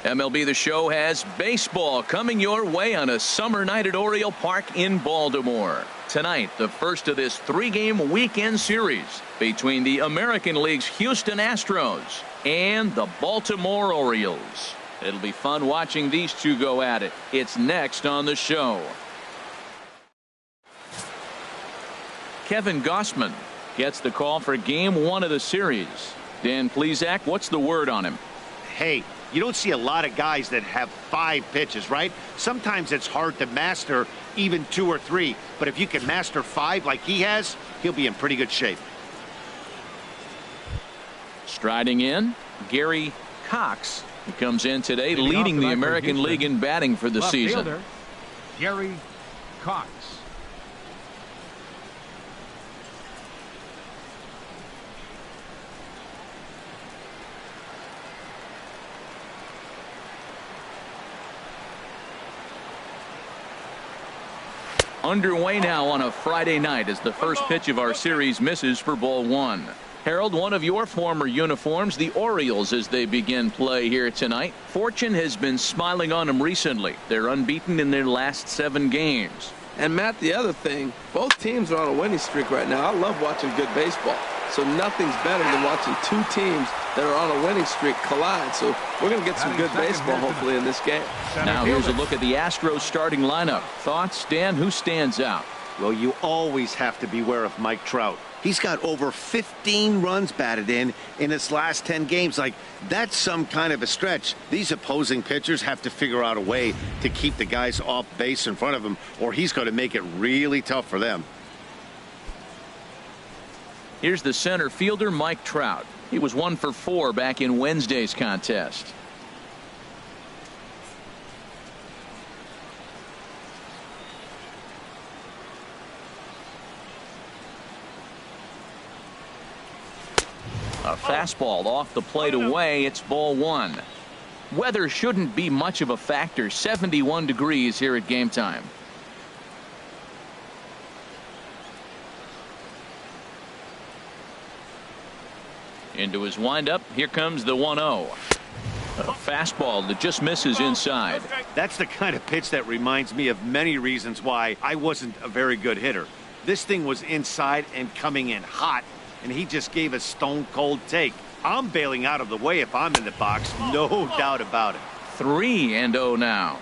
MLB The Show has baseball coming your way on a summer night at Oriole Park in Baltimore. Tonight, the first of this 3-game weekend series between the American League's Houston Astros and the Baltimore Orioles. It'll be fun watching these two go at it. It's next on the show. Kevin Gausman gets the call for Game 1 of the series. Dan Plesac, what's the word on him? Hey, you don't see a lot of guys that have 5 pitches, right? Sometimes it's hard to master even 2 or 3. But if you can master 5 like he has, he'll be in pretty good shape. Striding in, Gary Cox, who comes in today leading the American League in batting for the season. Fielder, Gary Cox. Underway now on a Friday night as the first pitch of our series misses for ball 1. Harold, one of your former uniforms, the Orioles, as they begin play here tonight. Fortune has been smiling on them recently. They're unbeaten in their last 7 games. And Matt, the other thing, both teams are on a winning streak right now. I love watching good baseball. So nothing's better than watching 2 teams that are on a winning streak collide. So we're going to get some good baseball hopefully in this game. Now here's a look at the Astros starting lineup. Thoughts, Dan? Who stands out? Well, you always have to beware of Mike Trout. He's got over 15 runs batted in his last 10 games. Like, that's some kind of a stretch. These opposing pitchers have to figure out a way to keep the guys off base in front of him, or he's going to make it really tough for them. Here's the center fielder, Mike Trout. He was 1 for 4 back in Wednesday's contest. A fastball off the plate away. It's ball 1. Weather shouldn't be much of a factor. 71 degrees here at game time. Into his windup. Here comes the 1-0. A fastball that just misses inside. That's the kind of pitch that reminds me of many reasons why I wasn't a very good hitter. This thing was inside and coming in hot, and he just gave a stone-cold take. I'm bailing out of the way if I'm in the box, no doubt about it. 3-0 now.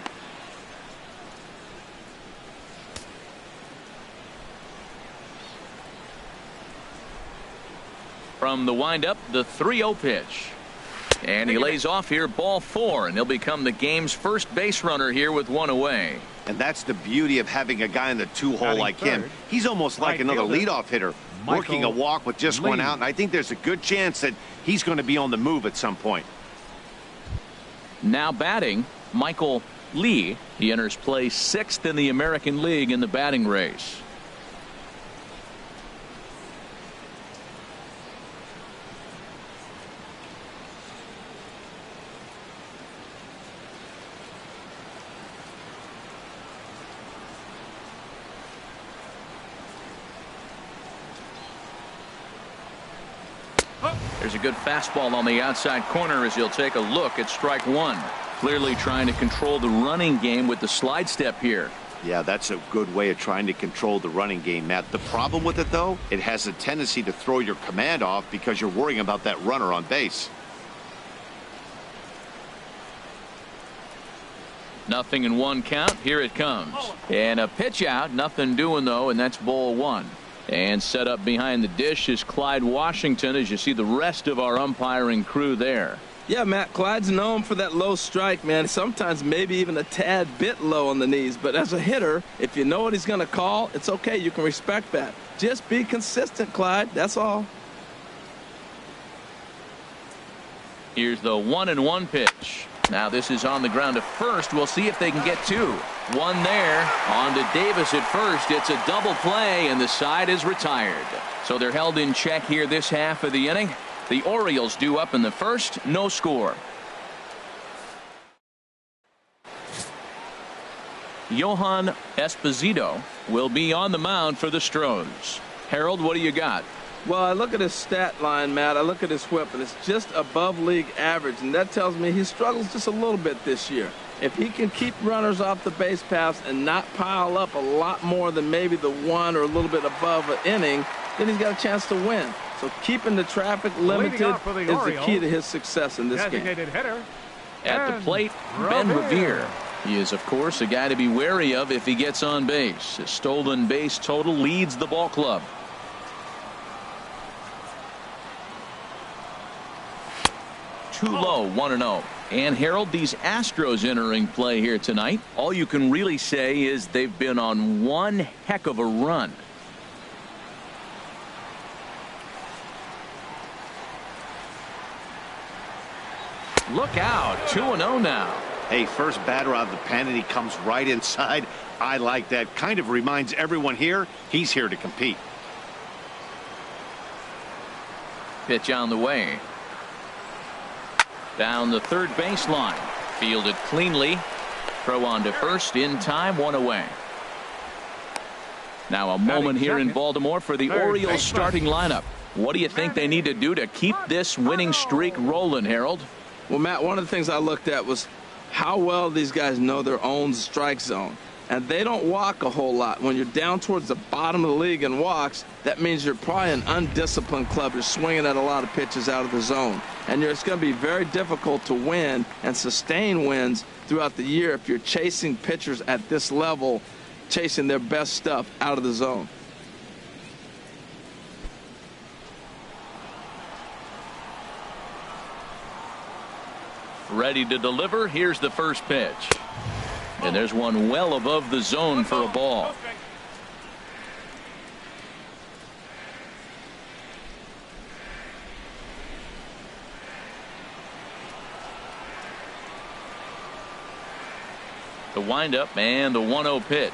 From the windup, the 3-0 pitch. And he lays off here, ball 4, and he'll become the game's first base runner here with 1 away. And that's the beauty of having a guy in the 2-hole like him. He's almost like another leadoff hitter, working a walk with just 1 out, and I think there's a good chance that he's going to be on the move at some point. Now batting, Michael Lee. He enters play 6th in the American League in the batting race. There's a good fastball on the outside corner as he'll take a look at strike 1. Clearly trying to control the running game with the slide step here. Yeah, that's a good way of trying to control the running game, Matt. The problem with it, though, it has a tendency to throw your command off because you're worrying about that runner on base. 0-1 count. Here it comes. And a pitch out. Nothing doing, though, and that's ball 1. And set up behind the dish is Clyde Washington as you see the rest of our umpiring crew there. Yeah, Matt, Clyde's known for that low strike, man. Sometimes maybe even a tad bit low on the knees. But as a hitter, if you know what he's going to call, it's okay. You can respect that. Just be consistent, Clyde. That's all. Here's the 1-1 pitch. Now this is on the ground to first. We'll see if they can get 2. 1 there. On to Davis at first. It's a double play, and the side is retired. So they're held in check here this half of the inning. The Orioles due up in the first. No score. Johan Esposito will be on the mound for the Astros. Harold, what do you got? Well, I look at his stat line, Matt. I look at his whip, and it's just above league average, and that tells me he struggles just a little bit this year. If he can keep runners off the base paths and not pile up a lot more than maybe the one or a little bit above an inning, then he's got a chance to win. So keeping the traffic limited is the key to his success in this game. Hitter, At the plate, Ben Revere. He is, of course, a guy to be wary of if he gets on base. His stolen base total leads the ball club. Too low, 1-0. And Harold, these Astros entering play here tonight. All you can really say is they've been on one heck of a run. Look out, 2-0 now. Hey, first batter out of the pen, and he comes right inside. I like that. Kind of reminds everyone here he's here to compete. Pitch on the way. Down the third baseline. Fielded cleanly. Throw on to first in time, 1 away. Now a moment here in Baltimore for the Orioles starting lineup. What do you think they need to do to keep this winning streak rolling, Harold? Well, Matt, one of the things I looked at was how well these guys know their own strike zone. And they don't walk a whole lot. When you're down towards the bottom of the league in walks, that means you're probably an undisciplined club. You're swinging at a lot of pitches out of the zone. And it's going to be very difficult to win and sustain wins throughout the year if you're chasing pitchers at this level, chasing their best stuff out of the zone. Ready to deliver. Here's the first pitch. And there's one well above the zone for a ball. The windup and the 1-0 pitch.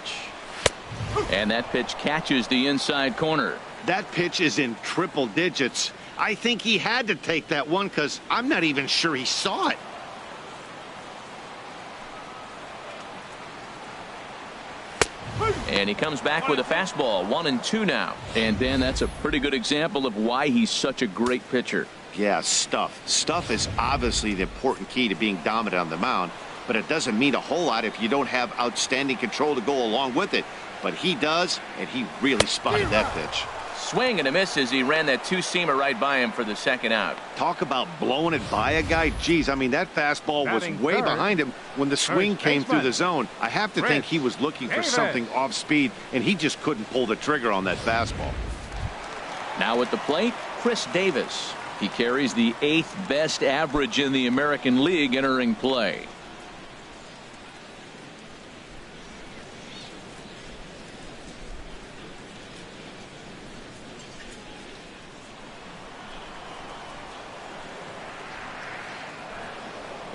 And that pitch catches the inside corner. That pitch is in triple digits. I think he had to take that one because I'm not even sure he saw it. And he comes back with a fastball, 1-2 now. And then that's a pretty good example of why he's such a great pitcher. Yeah, stuff. Stuff is obviously the important key to being dominant on the mound, but it doesn't mean a whole lot if you don't have outstanding control to go along with it. But he does, and he really spotted that pitch. Swing and a miss as he ran that two-seamer right by him for the second out. Talk about blowing it by a guy. Geez, I mean, that fastball was way behind him when the swing came through the zone. I have to think he was looking for something off speed, and he just couldn't pull the trigger on that fastball. Now at the plate, Chris Davis. He carries the 8th best average in the American League entering play.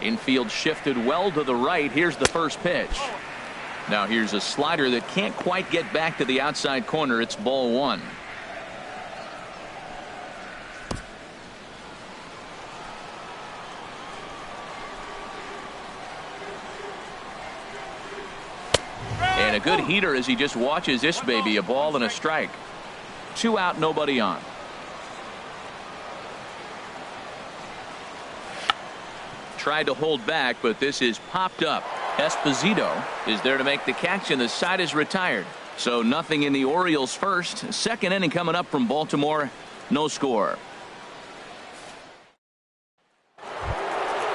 Infield shifted well to the right. Here's the first pitch. Now here's a slider that can't quite get back to the outside corner. It's ball 1. And a good heater as he just watches this baby. A ball and a strike. 2 out, nobody on. Tried to hold back, but this is popped up. Esposito is there to make the catch, and the side is retired. So nothing in the Orioles first. Second inning coming up from Baltimore. No score.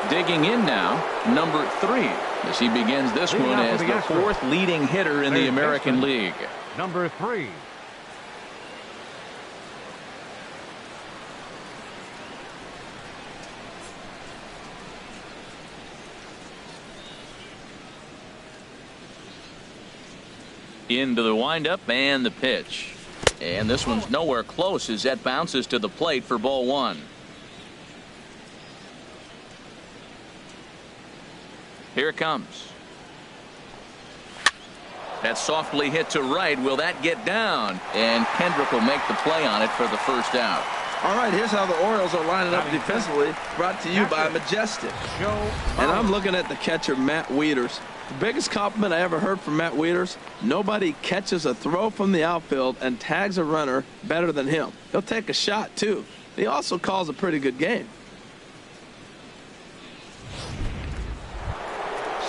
Digging in now, number 3, as he begins this one as the 4th leading hitter in the American League. Number 3. Into the windup and the pitch. And this one's nowhere close as that bounces to the plate for ball 1. Here it comes. That's softly hit to right. Will that get down? And Kendrick will make the play on it for the first out. All right, here's how the Orioles are lining up defensively, brought to you by Majestic. And I'm looking at the catcher, Matt Wieters. The biggest compliment I ever heard from Matt Wieters: nobody catches a throw from the outfield and tags a runner better than him. He'll take a shot, too. He also calls a pretty good game.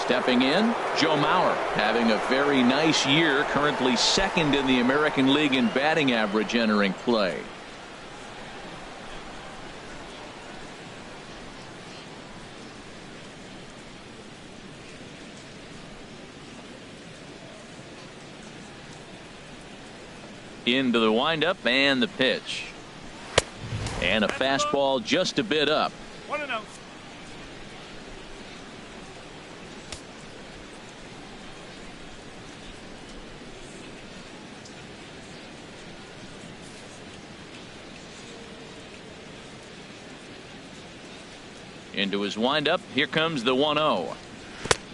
Stepping in, Joe Mauer, having a very nice year, currently second in the American League in batting average entering play. Into the windup and the pitch. And a fastball just a bit up. 1-0. Into his windup. Here comes the 1-0.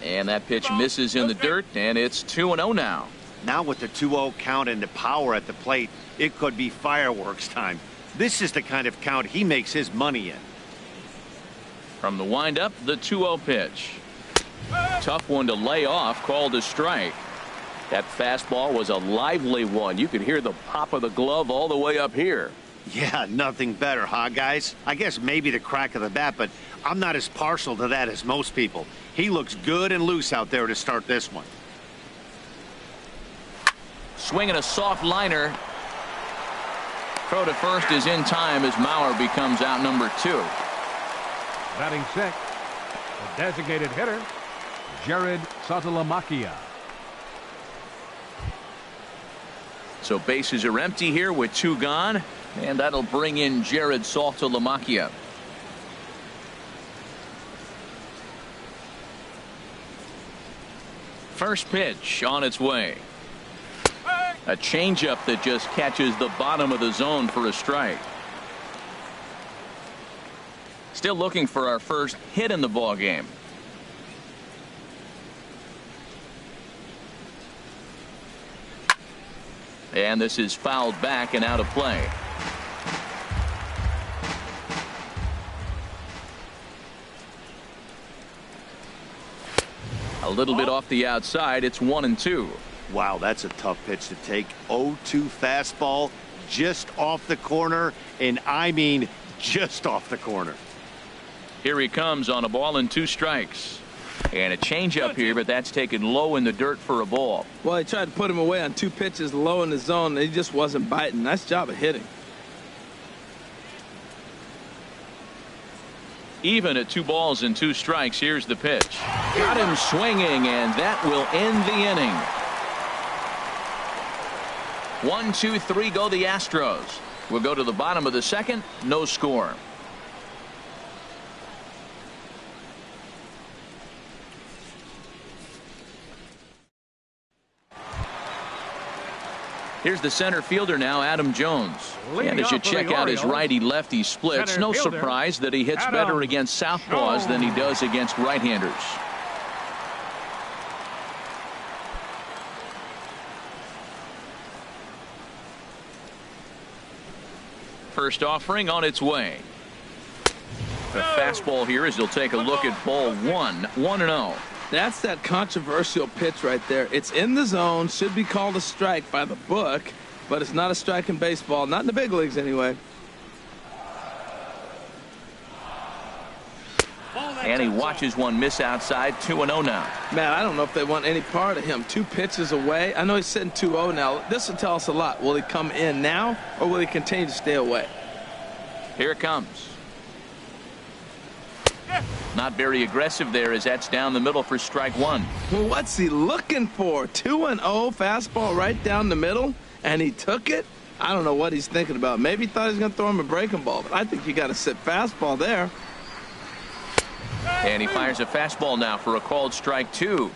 And that pitch misses in the dirt, and it's 2-0 now. Now with the 2-0 count and the power at the plate, it could be fireworks time. This is the kind of count he makes his money in. From the windup, the 2-0 pitch. Tough one to lay off, called a strike. That fastball was a lively one. You could hear the pop of the glove all the way up here. Yeah, nothing better, huh, guys? I guess maybe the crack of the bat, but I'm not as partial to that as most people. He looks good and loose out there to start this one. Swinging a soft liner. Throw to first is in time as Mauer becomes out number 2. Batting sixth, the designated hitter, Saltalamacchia. So bases are empty here with 2 gone, and that'll bring in Saltalamacchia. First pitch on its way. A changeup that just catches the bottom of the zone for a strike. Still looking for our first hit in the ball game. And this is fouled back and out of play. A little bit off the outside. It's 1-2. Wow, that's a tough pitch to take. 0-2 fastball just off the corner, and I mean just off the corner. Here he comes on a ball and 2 strikes. And a changeup here, but that's taken low in the dirt for a ball. Well, he tried to put him away on 2 pitches low in the zone, and he just wasn't biting. Nice job of hitting. Even at 2 balls and 2 strikes, here's the pitch. Got him swinging, and that will end the inning. 1, 2, 3 go the Astros. We'll go to the bottom of the second. No score. Here's the center fielder now, Adam Jones. And as you check out his righty-lefty splits, no surprise that he hits better against southpaws than he does against right-handers. First offering on its way. The fastball here as he'll take a look at ball 1. 1-0. That's that controversial pitch right there. It's in the zone, should be called a strike by the book, but it's not a strike in baseball, not in the big leagues anyway. And he watches one miss outside. 2-0 now. Man, I don't know if they want any part of him. 2 pitches away. I know he's sitting 2-0 now. This will tell us a lot. Will he come in now, or will he continue to stay away? Here it comes. Not very aggressive there as that's down the middle for strike 1. Well, what's he looking for? 2-0 fastball right down the middle, and he took it? I don't know what he's thinking about. Maybe he thought he was going to throw him a breaking ball, but I think you got to sit fastball there. And he fires a fastball now for a called strike 2.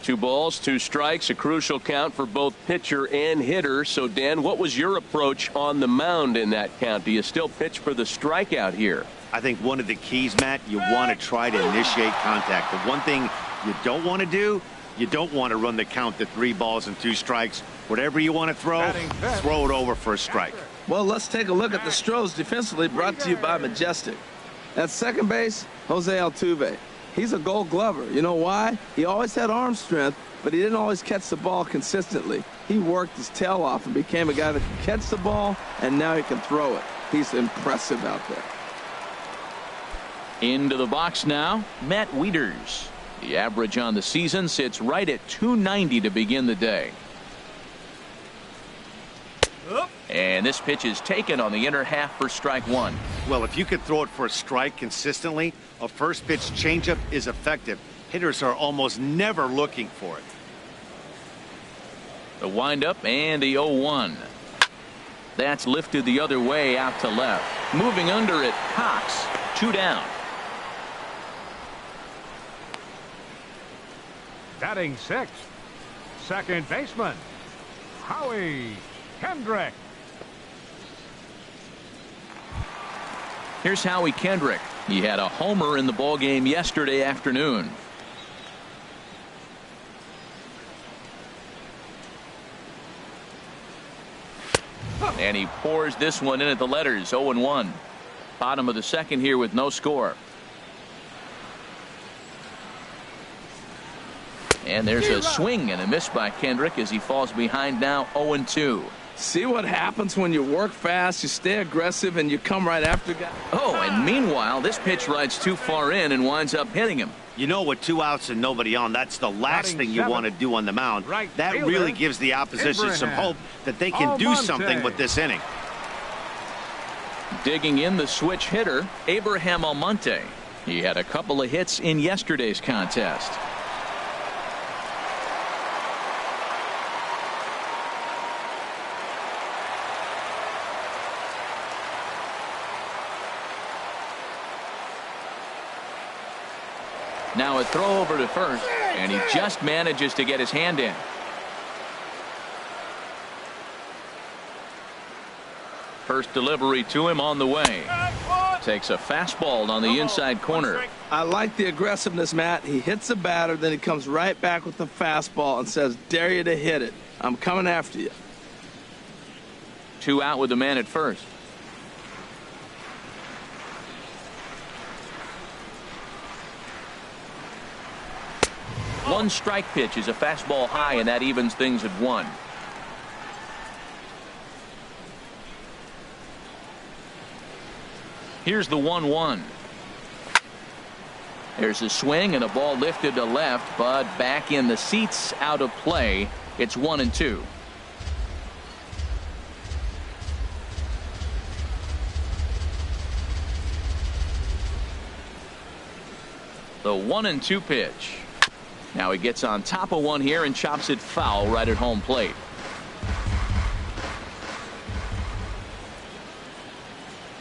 2 balls, 2 strikes, a crucial count for both pitcher and hitter. So, Dan, what was your approach on the mound in that count? Do you still pitch for the strikeout here? I think one of the keys, Matt, you want to try to initiate contact. The one thing you don't want to do, you don't want to run the count to 3 balls and 2 strikes. Whatever you want to throw it over for a strike. Well, let's take a look at the Astros defensively, brought to you by Majestic. At second base, Jose Altuve. He's a Gold Glover. You know why? He always had arm strength, but he didn't always catch the ball consistently. He worked his tail off and became a guy that can catch the ball, and now he can throw it. He's impressive out there. Into the box now, Matt Wieters. The average on the season sits right at 290 to begin the day. And this pitch is taken on the inner half for strike one. Well, if you could throw it for a strike consistently, a first pitch changeup is effective. Hitters are almost never looking for it. The windup and the 0-1. That's lifted the other way out to left. Moving under it, Cox. 2 down. Batting sixth, second baseman, Howie Kendrick. Here's Howie Kendrick. He had a homer in the ballgame yesterday afternoon. And he pours this one in at the letters. 0-1. Bottom of the second here with no score. And there's a swing and a miss by Kendrick as he falls behind now. 0-2. See what happens when you work fast, you stay aggressive, and you come right after guys. Oh, and meanwhile, this pitch rides too far in and winds up hitting him. You know, with 2 outs and nobody on, that's the last thing you want to do on the mound. That really gives the opposition some hope that they can do something with this inning. Digging in the switch hitter, Abraham Almonte. He had a couple of hits in yesterday's contest. Now a throw over to first, and he just manages to get his hand in. First delivery to him on the way. Takes a fastball on the inside corner. I like the aggressiveness, Matt. He hits the batter, then he comes right back with the fastball and says, dare you to hit it. I'm coming after you. 2 out with the man at first. One strike pitch is a fastball high, and that evens things at 1. Here's the 1-1. There's a swing and a ball lifted to left, but back in the seats, out of play. It's 1-2. The 1-2 pitch. Now he gets on top of one here and chops it foul right at home plate.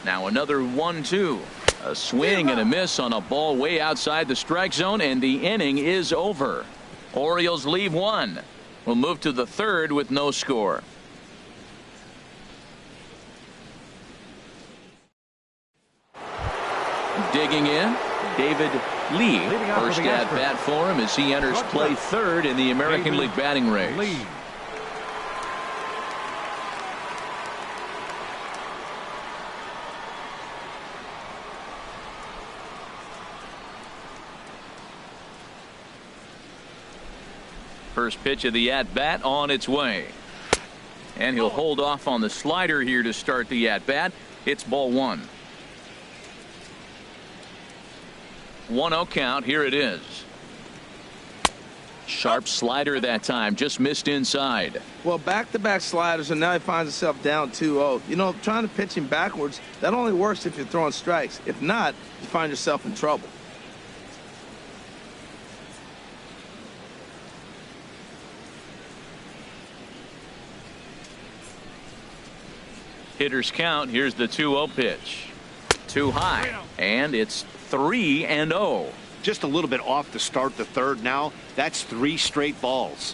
Now another 1-2. A swing and a miss on a ball way outside the strike zone, and the inning is over. Orioles leave 1. We'll move to the third with no score. Digging in, David Lee. First at bat for him as he enters play third in the American League batting race. First pitch of the at bat on its way. And he'll hold off on the slider here to start the at bat. It's ball 1. 1-0 count. Here it is. Sharp slider that time, just missed inside. Well, back-to-back sliders, and now he finds himself down 2-0. You know, trying to pitch him backwards, that only works if you're throwing strikes. If not, you find yourself in trouble. Hitters count. Here's the 2-0 pitch. Too high, and it's 3-0. Just a little bit off to start the third now. That's 3 straight balls.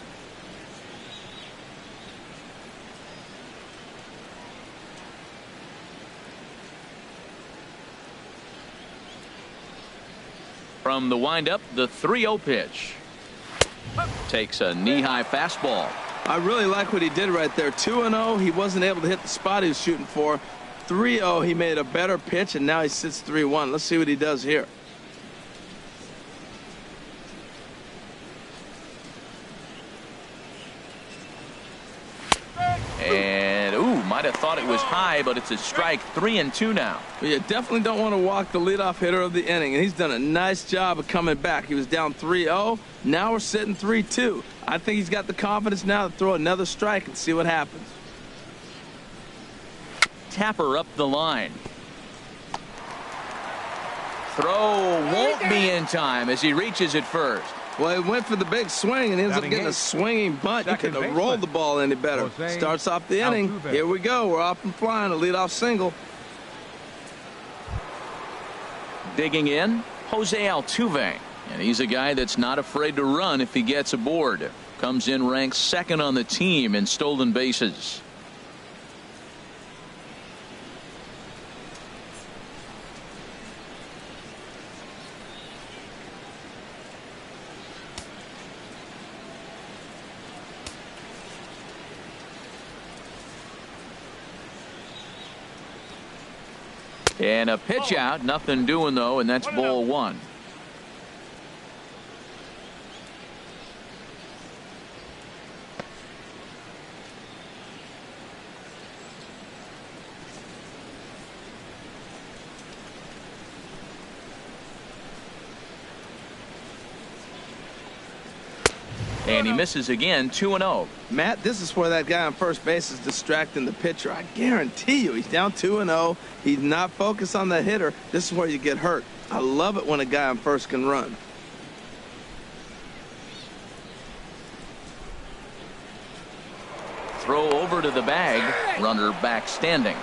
From the windup, the 3-0 pitch. Takes a knee-high fastball. I really like what he did right there. 2-0, he wasn't able to hit the spot he was shooting for. 3-0, he made a better pitch, and now he sits 3-1. Let's see what he does here. And, ooh, might have thought it was high, but it's a strike. 3-2 now. Well, you definitely don't want to walk the leadoff hitter of the inning, and he's done a nice job of coming back. He was down 3-0. Now we're sitting 3-2. I think he's got the confidence now to throw another strike and see what happens. Tapper up the line. Throw won't be in time as he reaches it first. Well, he went for the big swing and ends up getting a swinging bunt. You couldn't have rolled the ball any better. Starts off the inning. Here we go. We're off and flying. A leadoff single. Digging in, Jose Altuve. And he's a guy that's not afraid to run if he gets aboard. Comes in ranked second on the team in stolen bases. And a pitch out, nothing doing though, and that's ball one. And he misses again, 2-0. Matt, this is where that guy on first base is distracting the pitcher. I guarantee you he's down 2-0. He's not focused on the hitter. This is where you get hurt. I love it when a guy on first can run. Throw over to the bag. Runner back standing.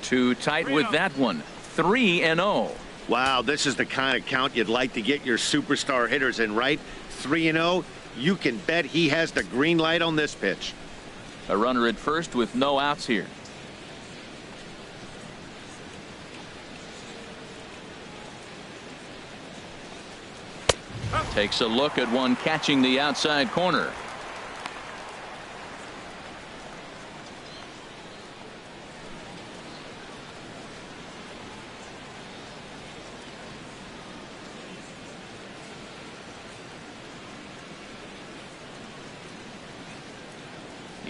Too tight with that one. 3-0. Wow, this is the kind of count you'd like to get your superstar hitters in, right? 3-0. You can bet he has the green light on this pitch. A runner at first with no outs here. Takes a look at one catching the outside corner.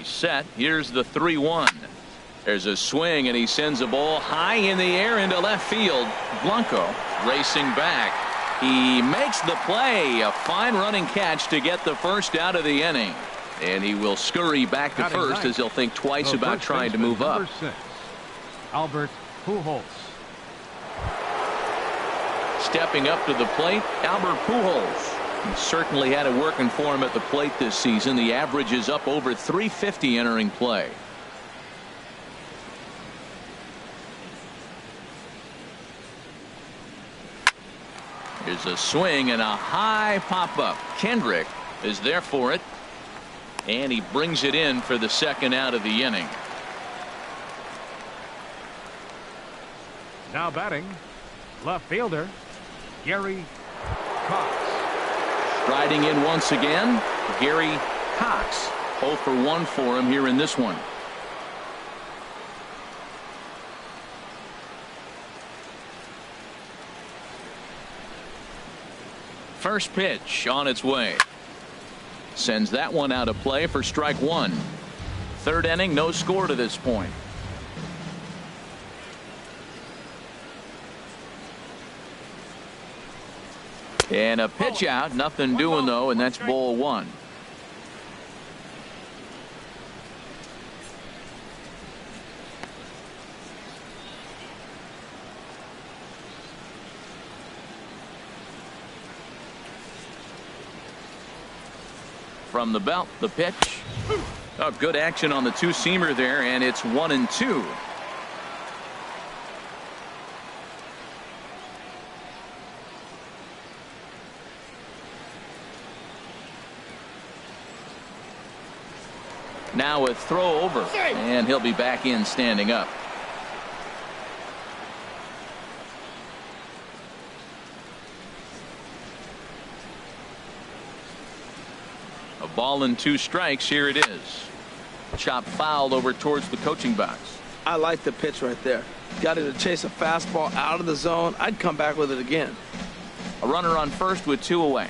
Set. Here's the 3-1. There's a swing and he sends a ball high in the air into left field. Blanco racing back. He makes the play. A fine running catch to get the first out of the inning. And he will scurry back to first as he'll think twice about trying to move up. Albert Pujols. Stepping up to the plate, Albert Pujols. He certainly had it working for him at the plate this season. The average is up over 350 entering play. Here's a swing and a high pop up. Kendrick is there for it. And he brings it in for the second out of the inning. Now batting, left fielder, Gary Cox. Riding in once again, Gary Cox. 0 for 1 for him here in this one. First pitch on its way. Sends that one out of play for strike one. Third inning, no score to this point. And a pitch out, nothing doing though, and that's ball one. From the belt, the pitch. Oh, good action on the two-seamer there, and it's 1-2. Now a throw over, and he'll be back in standing up. Ball and 2 strikes. Here it is. Chop foul over towards the coaching box. I like the pitch right there. Got it to chase a fastball out of the zone. I'd come back with it again. A runner on first with 2 away.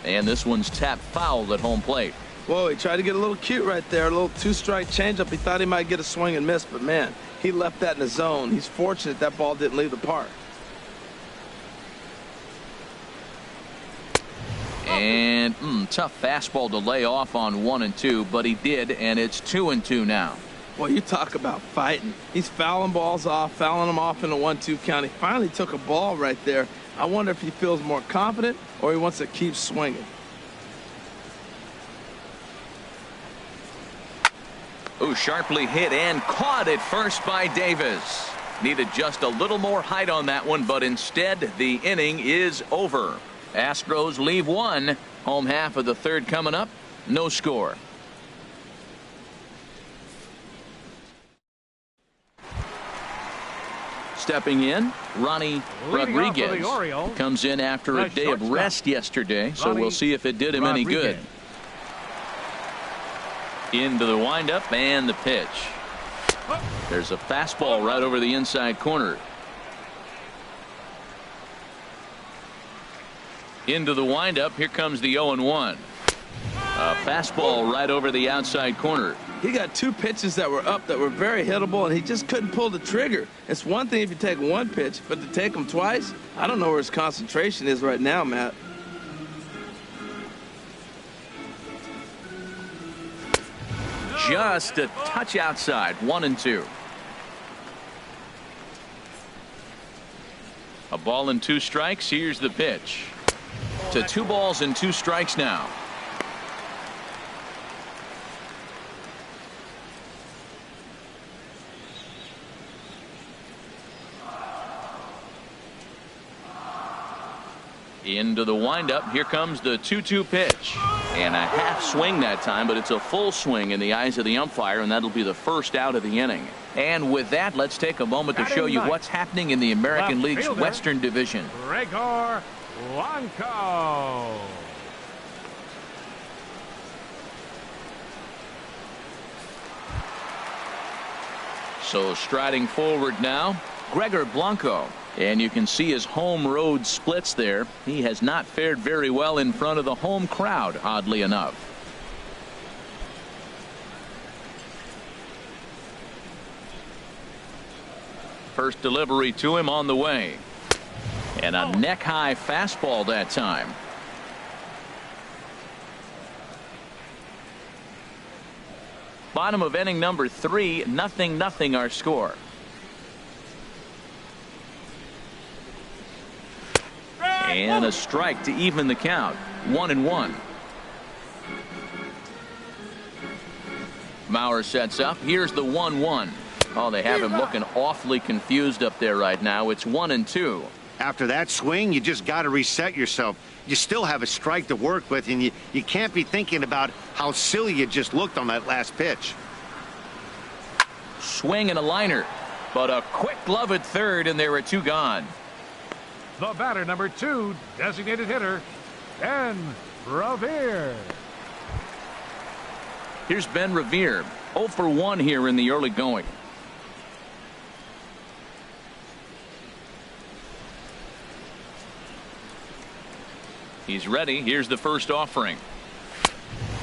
And this one's tapped foul at home plate. Whoa, he tried to get a little cute right there. A little 2-strike changeup. He thought he might get a swing and miss, but man, he left that in the zone. He's fortunate that ball didn't leave the park. And tough fastball to lay off on 1 and 2, but he did, and it's 2 and 2 now. Well, you talk about fighting. He's fouling balls off, fouling them off in a 1-2 count. He finally took a ball right there. I wonder if he feels more confident or he wants to keep swinging. Ooh, sharply hit and caught at first by Davis. Needed just a little more height on that one, but instead the inning is over. Astros leave 1. Home half of the 3rd coming up. No score. Stepping in, Ronnie Rodriguez comes in after a day of rest yesterday, so we'll see if it did him any good. Into the windup and the pitch. There's a fastball right over the inside corner. Into the windup. Here comes the 0-1. A fastball right over the outside corner. He got 2 pitches that were up that were very hittable, and he just couldn't pull the trigger. It's one thing if you take 1 pitch, but to take them twice, I don't know where his concentration is right now, Matt. Just a touch outside. 1 and 2. A ball and 2 strikes. Here's the pitch. To 2 balls and 2 strikes now. Into the windup. Here comes the 2-2 pitch. And a half swing that time, but it's a full swing in the eyes of the umpire, and that'll be the first out of the inning. And with that, let's take a moment to show you what's happening in the American League's Western Division. Gregor Blanco. So striding forward now, Gregor Blanco. And you can see his home road splits there. He has not fared very well in front of the home crowd, oddly enough. First delivery to him on the way. And a neck-high fastball that time. Bottom of inning number 3, 0-0 our score. And a strike to even the count. 1-1. Mauer sets up. Here's the 1-1. Oh, they have him looking awfully confused up there right now. It's 1-2. After that swing, you just got to reset yourself. You still have a strike to work with, and you can't be thinking about how silly you just looked on that last pitch. Swing and a liner, but a quick glove at third, and there were 2 gone. The batter, number 2, designated hitter, Ben Revere. Here's Ben Revere, 0 for 1 here in the early going. He's ready. Here's the first offering.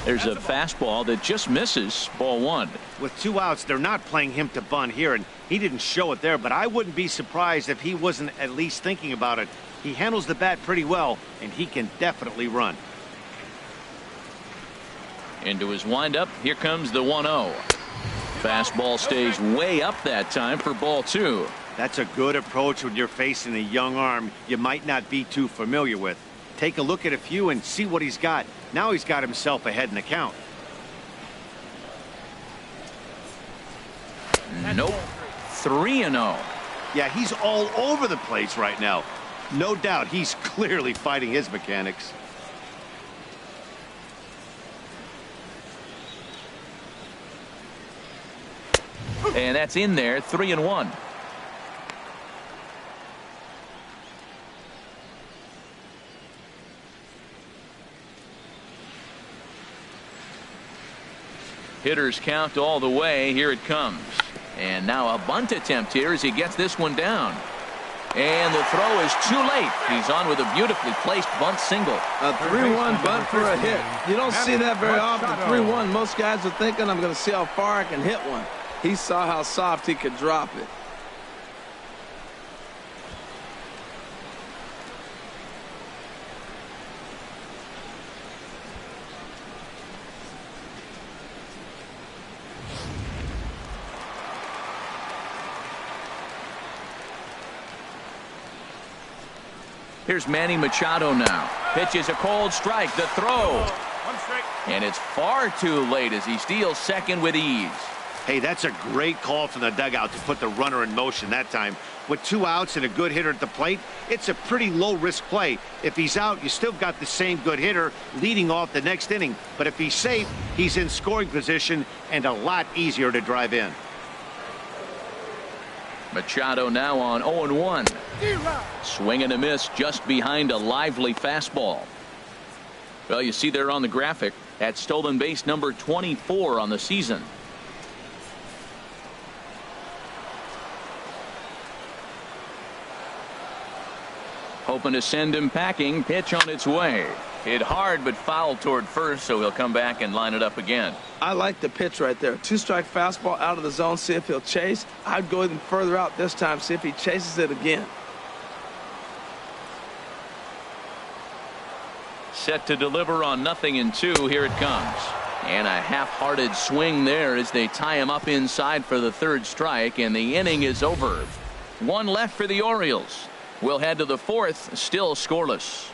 There's a fastball that just misses. Ball 1. With 2 outs, they're not playing him to bunt here, and he didn't show it there, but I wouldn't be surprised if he wasn't at least thinking about it. He handles the bat pretty well, and he can definitely run. Into his windup. Here comes the 1-0. Fastball stays way up that time for ball 2. That's a good approach when you're facing a young arm you might not be too familiar with. Take a look at a few and see what he's got. Now he's got himself ahead in the count. Nope. 3-0. Yeah, he's all over the place right now. No doubt he's clearly fighting his mechanics. And that's in there. 3-1. Hitters count all the way. Here it comes. And now a bunt attempt here as he gets this one down. And the throw is too late. He's on with a beautifully placed bunt single. A 3-1 bunt for a hit. You don't see that very often. 3-1. Most guys are thinking, I'm going to see how far I can hit one. He saw how soft he could drop it. Here's Manny Machado now. Pitches a cold strike. The throw. And it's far too late as he steals second with ease. Hey, that's a great call from the dugout to put the runner in motion that time. With 2 outs and a good hitter at the plate, it's a pretty low-risk play. If he's out, you still got the same good hitter leading off the next inning. But if he's safe, he's in scoring position and a lot easier to drive in. Machado now on 0-1. Swing and a miss just behind a lively fastball. Well, you see there on the graphic, that's stolen base number 24 on the season. Hoping to send him packing. Pitch on its way. Hit hard but fouled toward first, so he'll come back and line it up again. I like the pitch right there. 2-strike fastball out of the zone. See if he'll chase. I'd go even further out this time. See if he chases it again. Set to deliver on 0-2. Here it comes. And a half-hearted swing there as they tie him up inside for the 3rd strike, and the inning is over. 1 left for the Orioles. We'll head to the 4th, still scoreless.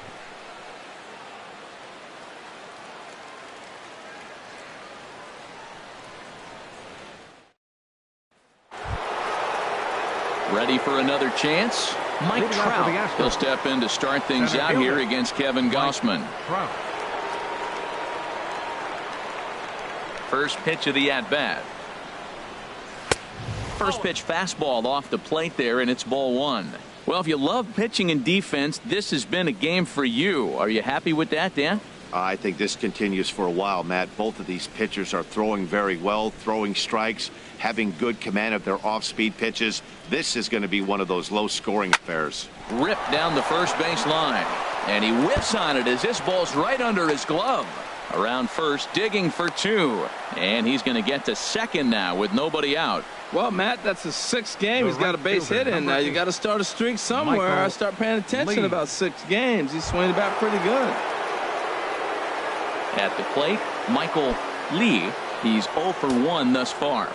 Ready for another chance? Mike Trout. He'll step in to start things out here against Kevin Gausman. First pitch of the at-bat. First pitch fastball off the plate there, and it's ball 1. Well, if you love pitching and defense, this has been a game for you. Are you happy with that, Dan? I think this continues for a while, Matt. Both of these pitchers are throwing very well, throwing strikes, having good command of their off-speed pitches. This is going to be one of those low-scoring affairs. Ripped down the first base line, and he whiffs on it as this ball's right under his glove. Around first, digging for 2, and he's going to get to second now with nobody out. Well, Matt, that's his 6th game. He's got a base hit in now. You got to start a streak somewhere. I start paying attention about 6 games. He's swinging it back pretty good. At the plate, Michael Lee. He's 0 for 1 thus far.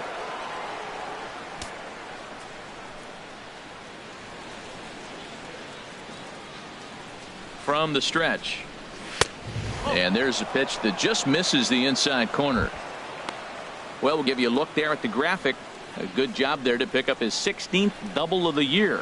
From the stretch. And there's a pitch that just misses the inside corner. Well, we'll give you a look there at the graphic. A good job there to pick up his 16th double of the year.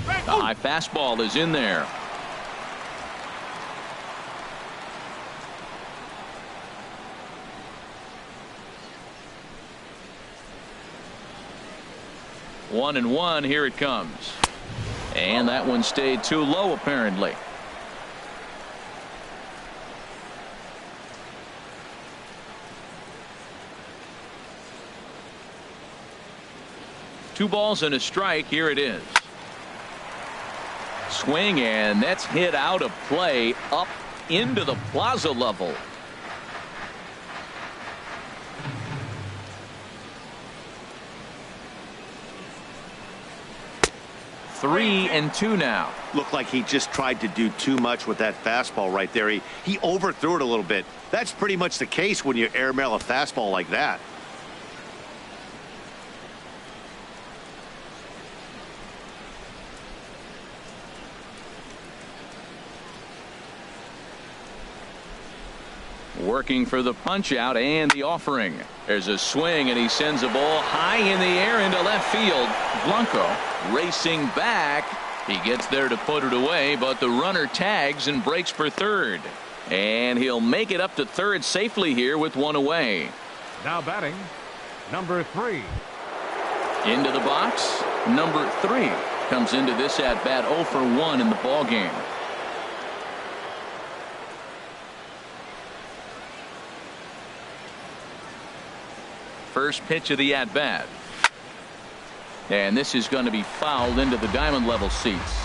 The high fastball is in there. 1-1. Here it comes. And that one stayed too low, apparently. Two balls and a strike. Here it is. Swing, and that's hit out of play up into the plaza level. 3-2 now. Looked like he just tried to do too much with that fastball right there. He overthrew it a little bit. That's pretty much the case when you airmail a fastball like that. Working for the punch out and the offering. There's a swing, and he sends a ball high in the air into left field. Blanco racing back. He gets there to put it away, but the runner tags and breaks for third. And he'll make it up to third safely here with one away. Now batting, number 3. Into the box, number 3 comes into this at bat 0 for 1 in the ball game. First pitch of the at bat, and this is going to be fouled into the diamond level seats.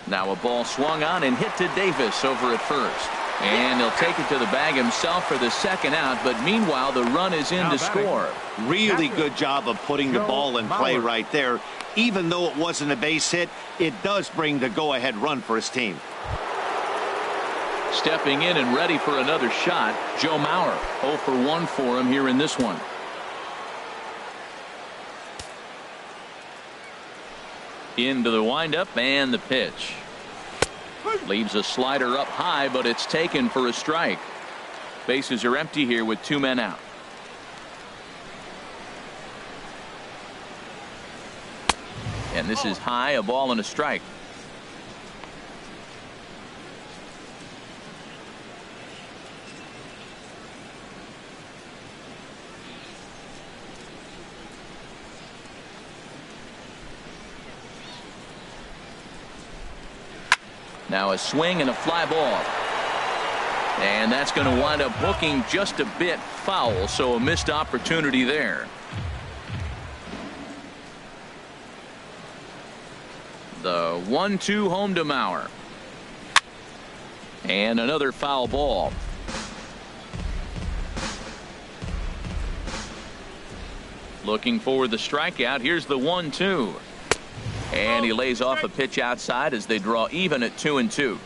Now a ball swung on and hit to Davis over at first. And he'll take it to the bag himself for the second out, but meanwhile the run is in to score. Really good job of putting the ball in play right there. Even though it wasn't a base hit, it does bring the go-ahead run for his team. Stepping in and ready for another shot, Joe Mauer. 0 for 1 for him here in this one. Into the windup and the pitch. Leaves a slider up high, but it's taken for a strike. Bases are empty here with 2 men out. And this is high, a ball and a strike. Now a swing and a fly ball. And that's going to wind up hooking just a bit foul, so a missed opportunity there. The 1-2 home to Mauer. And another foul ball. Looking for the strikeout. Here's the 1-2. And he lays off a pitch outside as they draw even at 2-2.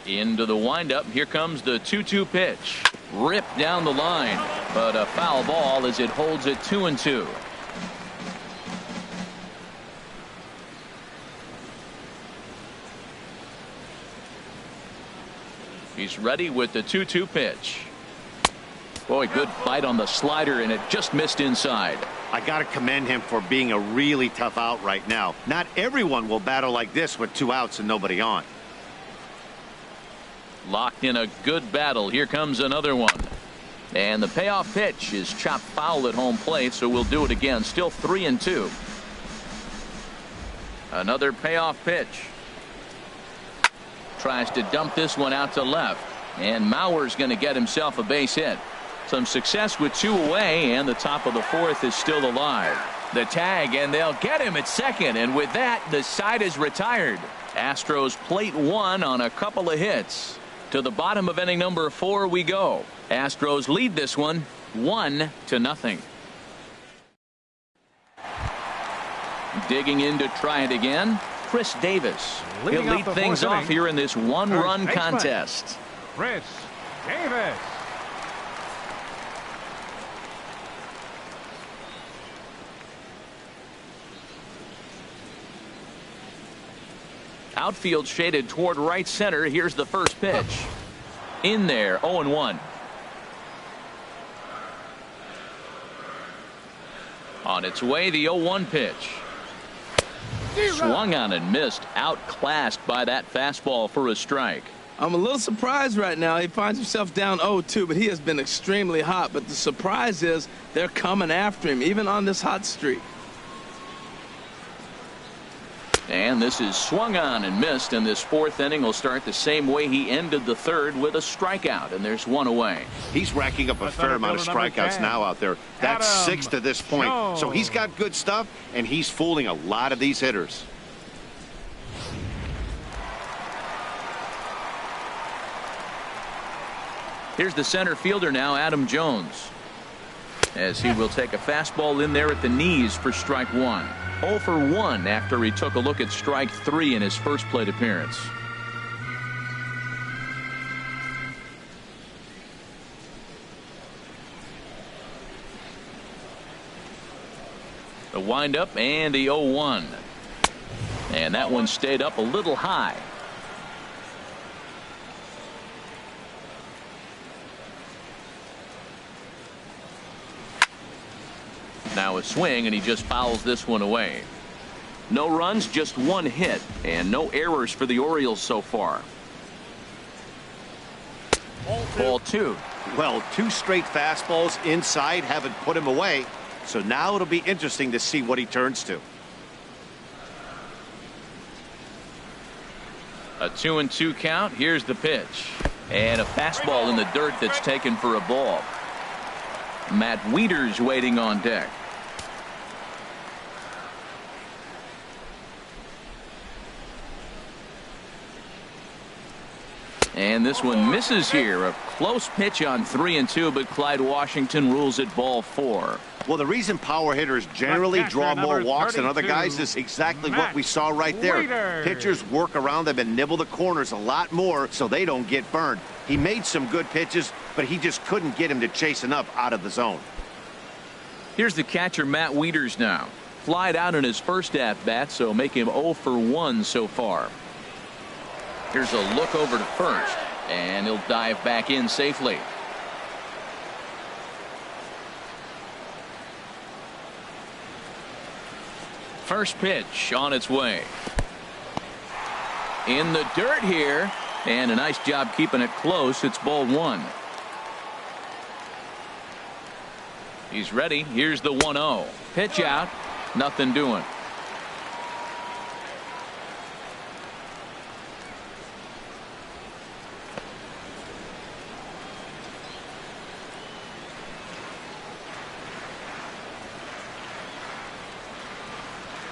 Into the windup. Here comes the 2-2 pitch. Ripped down the line, but a foul ball as it holds at 2-2. He's ready with the 2-2 pitch. Boy, good bite on the slider, and it just missed inside. I got to commend him for being a really tough out right now. Not everyone will battle like this with 2 outs and nobody on. Locked in a good battle. Here comes another one. And the payoff pitch is chopped foul at home plate, so we'll do it again. Still 3-2. Another payoff pitch. Tries to dump this one out to left. And Mauer's going to get himself a base hit. Some success with 2 away, and the top of the 4th is still alive. The tag, and they'll get him at second, and with that the side is retired. Astros plate 1 on a couple of hits. To the bottom of inning number 4 we go. Astros lead this one 1-0. Digging in to try it again, Chris Davis. He'll lead things off here in this 1-run contest. Chris Davis. Outfield shaded toward right center. Here's the first pitch. In there, 0-1. On its way, the 0-1 pitch. Swung on and missed. Outclassed by that fastball for a strike. I'm a little surprised right now. He finds himself down 0-2, but he has been extremely hot. But the surprise is they're coming after him, even on this hot streak. And this is swung on and missed, and this 4th inning will start the same way he ended the 3rd, with a strikeout, and there's 1 away. He's racking up a fair amount of strikeouts now out there. That's 6 to this point. So he's got good stuff, and he's fooling a lot of these hitters. Here's the center fielder now, Adam Jones, as he will take a fastball in there at the knees for strike 1. 0 for 1 after he took a look at strike 3 in his first plate appearance. The windup and the 0-1. And that one stayed up a little high. Now a swing, and he just fouls this one away. No runs, just one hit, and no errors for the Orioles so far. Ball two. Well, 2 straight fastballs inside haven't put him away. So now it'll be interesting to see what he turns to. A 2-2 count. Here's the pitch. And a fastball in the dirt that's taken for a ball. Matt Wieters waiting on deck. And this one misses here. A close pitch on 3-2, but Clyde Washington rules it ball 4. Well, the reason power hitters generally draw more walks than other guys is exactly what we saw right there. Pitchers work around them and nibble the corners a lot more so they don't get burned. He made some good pitches, but he just couldn't get him to chase enough out of the zone. Here's the catcher, Matt Wieters now. Flied out in his first at-bat, so make him 0 for 1 so far. Here's a look over to first, and he'll dive back in safely. First pitch on its way. In the dirt here, and a nice job keeping it close. It's ball 1. He's ready. Here's the 1-0. Pitch out. Nothing doing.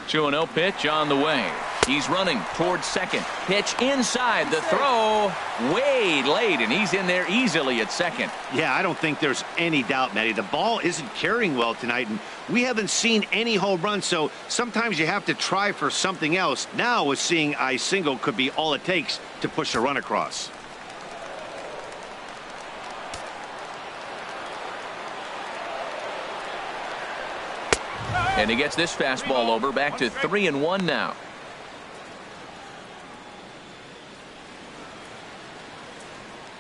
Two 2-0 pitch on the way. He's running towards second. Pitch inside. The throw way late, and he's in there easily at second. Yeah, I don't think there's any doubt, Matty. The ball isn't carrying well tonight, and we haven't seen any home runs, so sometimes you have to try for something else. Now, with seeing I single could be all it takes to push a run across. And he gets this fastball over. Back to 3-1 now.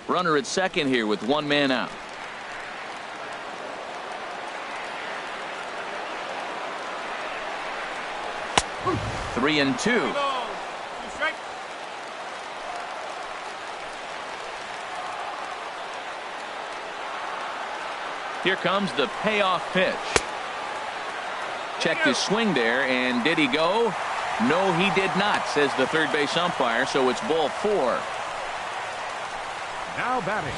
Runner at second here with 1 man out. Three and two. Here comes the payoff pitch. Checked his swing there, and did he go? No, he did not, says the third base umpire, so it's ball 4. Now batting,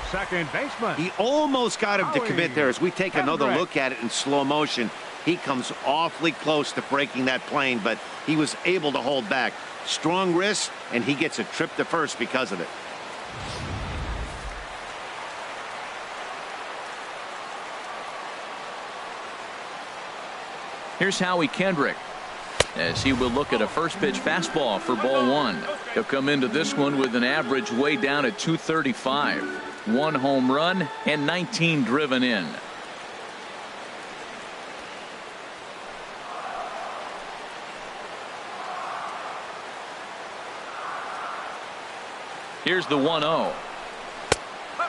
second baseman. He almost got him to commit there. As we take another look at it in slow motion, he comes awfully close to breaking that plane, but he was able to hold back. Strong wrist, and he gets a trip to first because of it. Here's Howie Kendrick, as he will look at a first pitch fastball for ball 1. He'll come into this one with an average way down at 235. 1 home run and 19 driven in. Here's the 1-0.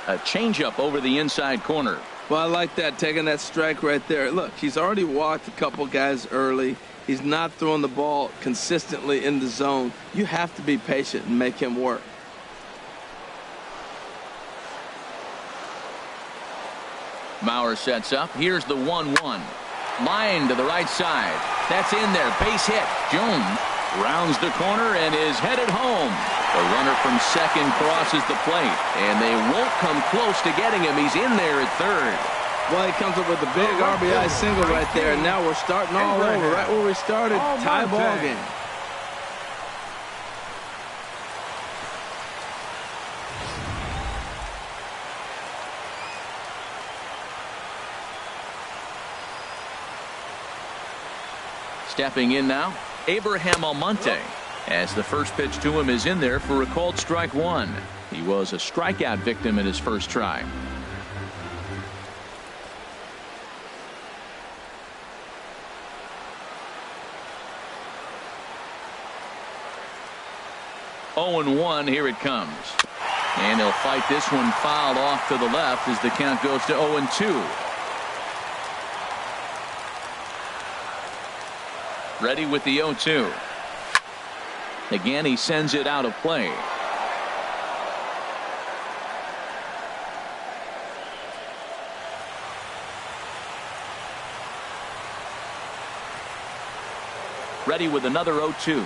A changeup over the inside corner. Well, I like that, taking that strike right there. Look, he's already walked a couple guys early. He's not throwing the ball consistently in the zone. You have to be patient and make him work. Mauer sets up. Here's the 1-1. Line to the right side. That's in there. Base hit. Jones rounds the corner and is headed home. The runner from second crosses the plate, and they won't come close to getting him. He's in there at third. Well, he comes up with a big RBI single right there, and now we're starting all over right where we started. Tie ball game. Stepping in now, Abraham Almonte, as the first pitch to him is in there for a called strike 1. He was a strikeout victim in his first try. Oh, 1, here it comes. And he'll fight this one fouled off to the left as the count goes to 0-2. Ready with the 0-2. Again, he sends it out of play. Ready with another 0-2.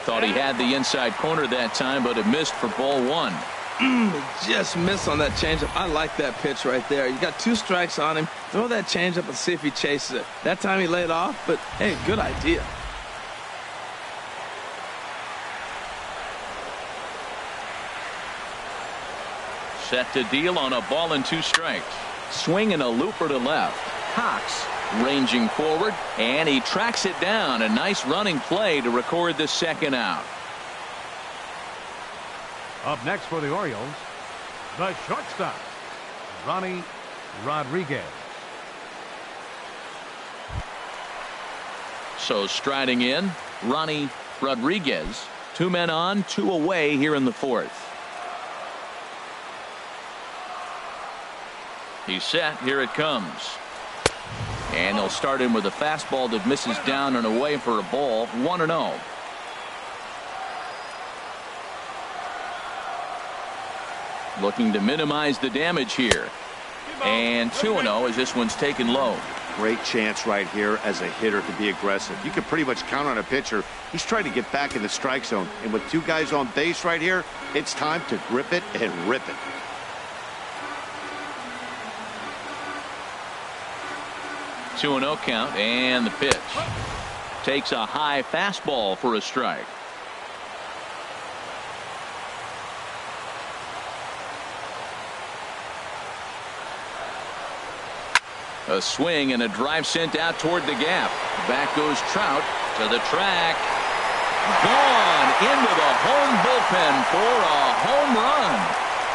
Thought he had the inside corner that time, but it missed for ball 1. Just missed on that changeup. I like that pitch right there. You got 2 strikes on him. Throw that changeup and see if he chases it. That time he laid off, but hey, good idea. Set to deal on a ball and 2 strikes. Swing and a looper to left. Cox ranging forward, and he tracks it down. A nice running play to record the second out. Up next for the Orioles, the shortstop, Ronnie Rodriguez. So striding in, Ronnie Rodriguez. 2 men on, 2 away here in the 4th. He's set. Here it comes. And they'll start him with a fastball that misses down and away for a ball. 1-0. Looking to minimize the damage here. And 2-0 as this one's taken low. Great chance right here as a hitter to be aggressive. You can pretty much count on a pitcher. He's trying to get back in the strike zone. And with 2 guys on base right here, it's time to grip it and rip it. Two 2-0 count, and the pitch. Takes a high fastball for a strike. A swing and a drive sent out toward the gap. Back goes Trout to the track. Gone into the home bullpen for a home run.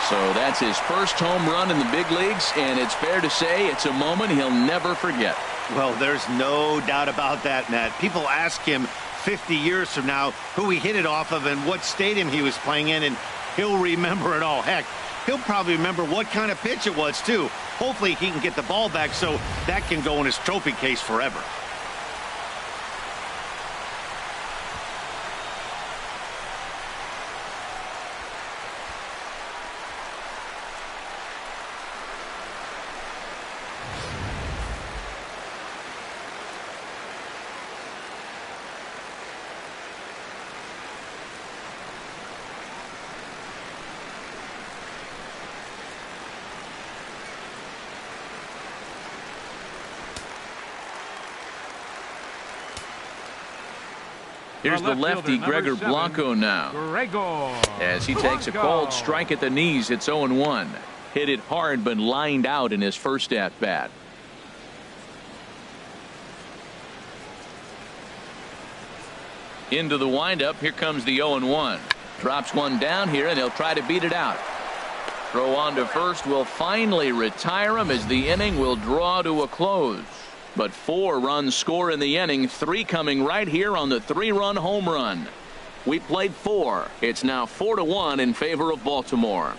So that's his first home run in the big leagues, and it's fair to say it's a moment he'll never forget. Well, there's no doubt about that, Matt. People ask him 50 years from now who he hit it off of and what stadium he was playing in, and he'll remember it all. Heck, he'll probably remember what kind of pitch it was, too. Hopefully he can get the ball back so that can go in his trophy case forever. Here's the lefty, Gregor Blanco, now. As he takes a cold strike at the knees, it's 0-1. Hit it hard, but lined out in his first at-bat. Into the windup. Here comes the 0-1. Drops one down here, and he'll try to beat it out. Throw on to first will finally retire him as the inning will draw to a close. But 4 runs score in the inning, 3 coming right here on the 3-run home run. We played 4. It's now 4-1 in favor of Baltimore.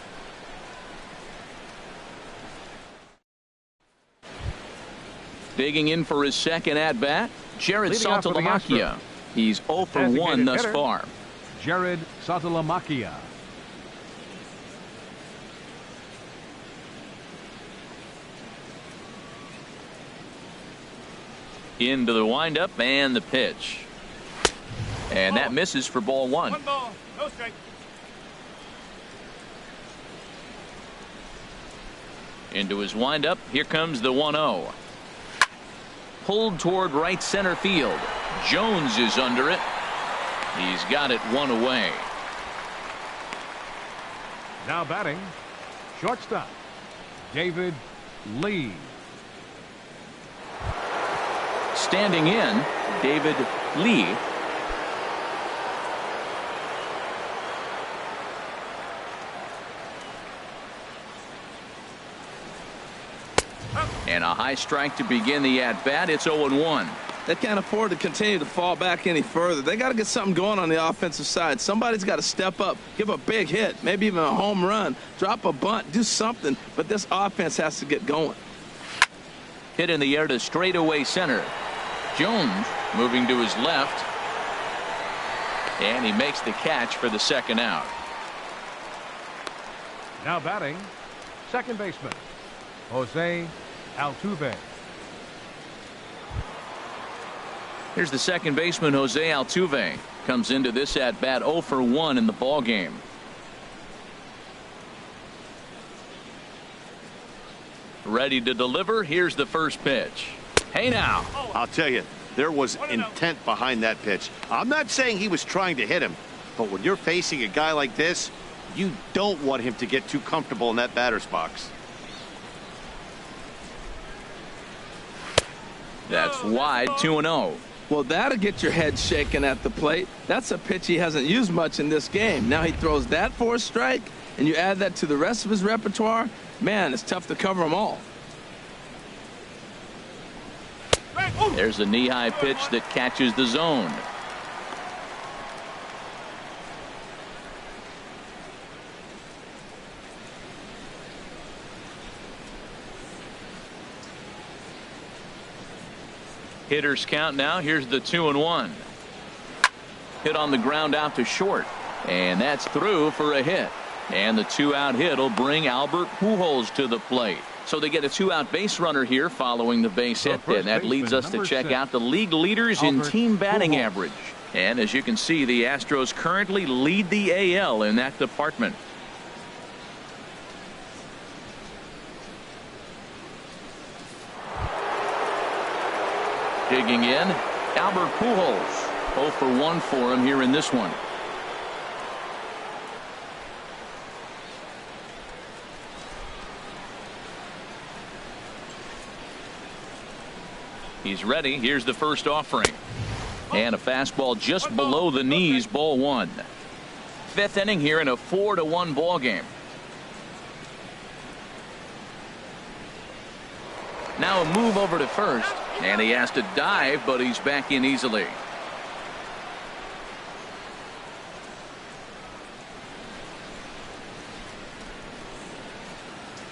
Digging in for his second at-bat, Jared Saltalamacchia. He's 0 for 1 thus far. Jared Saltalamacchia. Into the windup and the pitch. And that misses for ball 1. 1 ball, no strike. Into his windup. Here comes the 1-0. Pulled toward right center field. Jones is under it. He's got it 1 away. Now batting, shortstop, David Lee. Standing in, David Lee. And a high strike to begin the at-bat. It's 0-1. They can't afford to continue to fall back any further. They got to get something going on the offensive side. Somebody's got to step up, give a big hit, maybe even a home run, drop a bunt, do something. But this offense has to get going. Hit in the air to straightaway center. Jones Moving to his left. And he makes the catch for the second out. Now batting, second baseman, Jose Altuve. Here's the second baseman, Jose Altuve. Comes into this at bat 0 for 1 in the ball game. Ready to deliver. Here's the first pitch. Hey now. I'll tell you, there was intent behind that pitch. I'm not saying he was trying to hit him, but when you're facing a guy like this, you don't want him to get too comfortable in that batter's box. That's wide, 2-0. Well, that'll get your head shaken at the plate. That's a pitch he hasn't used much in this game. Now he throws that for a strike, and you add that to the rest of his repertoire. Man, it's tough to cover them all. There's a knee-high pitch that catches the zone. Hitters count now. Here's the 2-1. Hit on the ground out to short, and that's through for a hit. And the 2-out hit will bring Albert Pujols to the plate. So they get a 2-out base runner here following the base hit. And that leads us to check out the league leaders in team batting average. And as you can see, the Astros currently lead the AL in that department. Digging in, Albert Pujols. 0 for 1 for him here in this one. He's ready. Here's the first offering. And a fastball just below the knees, ball 1. Fifth inning here in a 4-1 ball game. Now a move over to first, and he has to dive, but he's back in easily.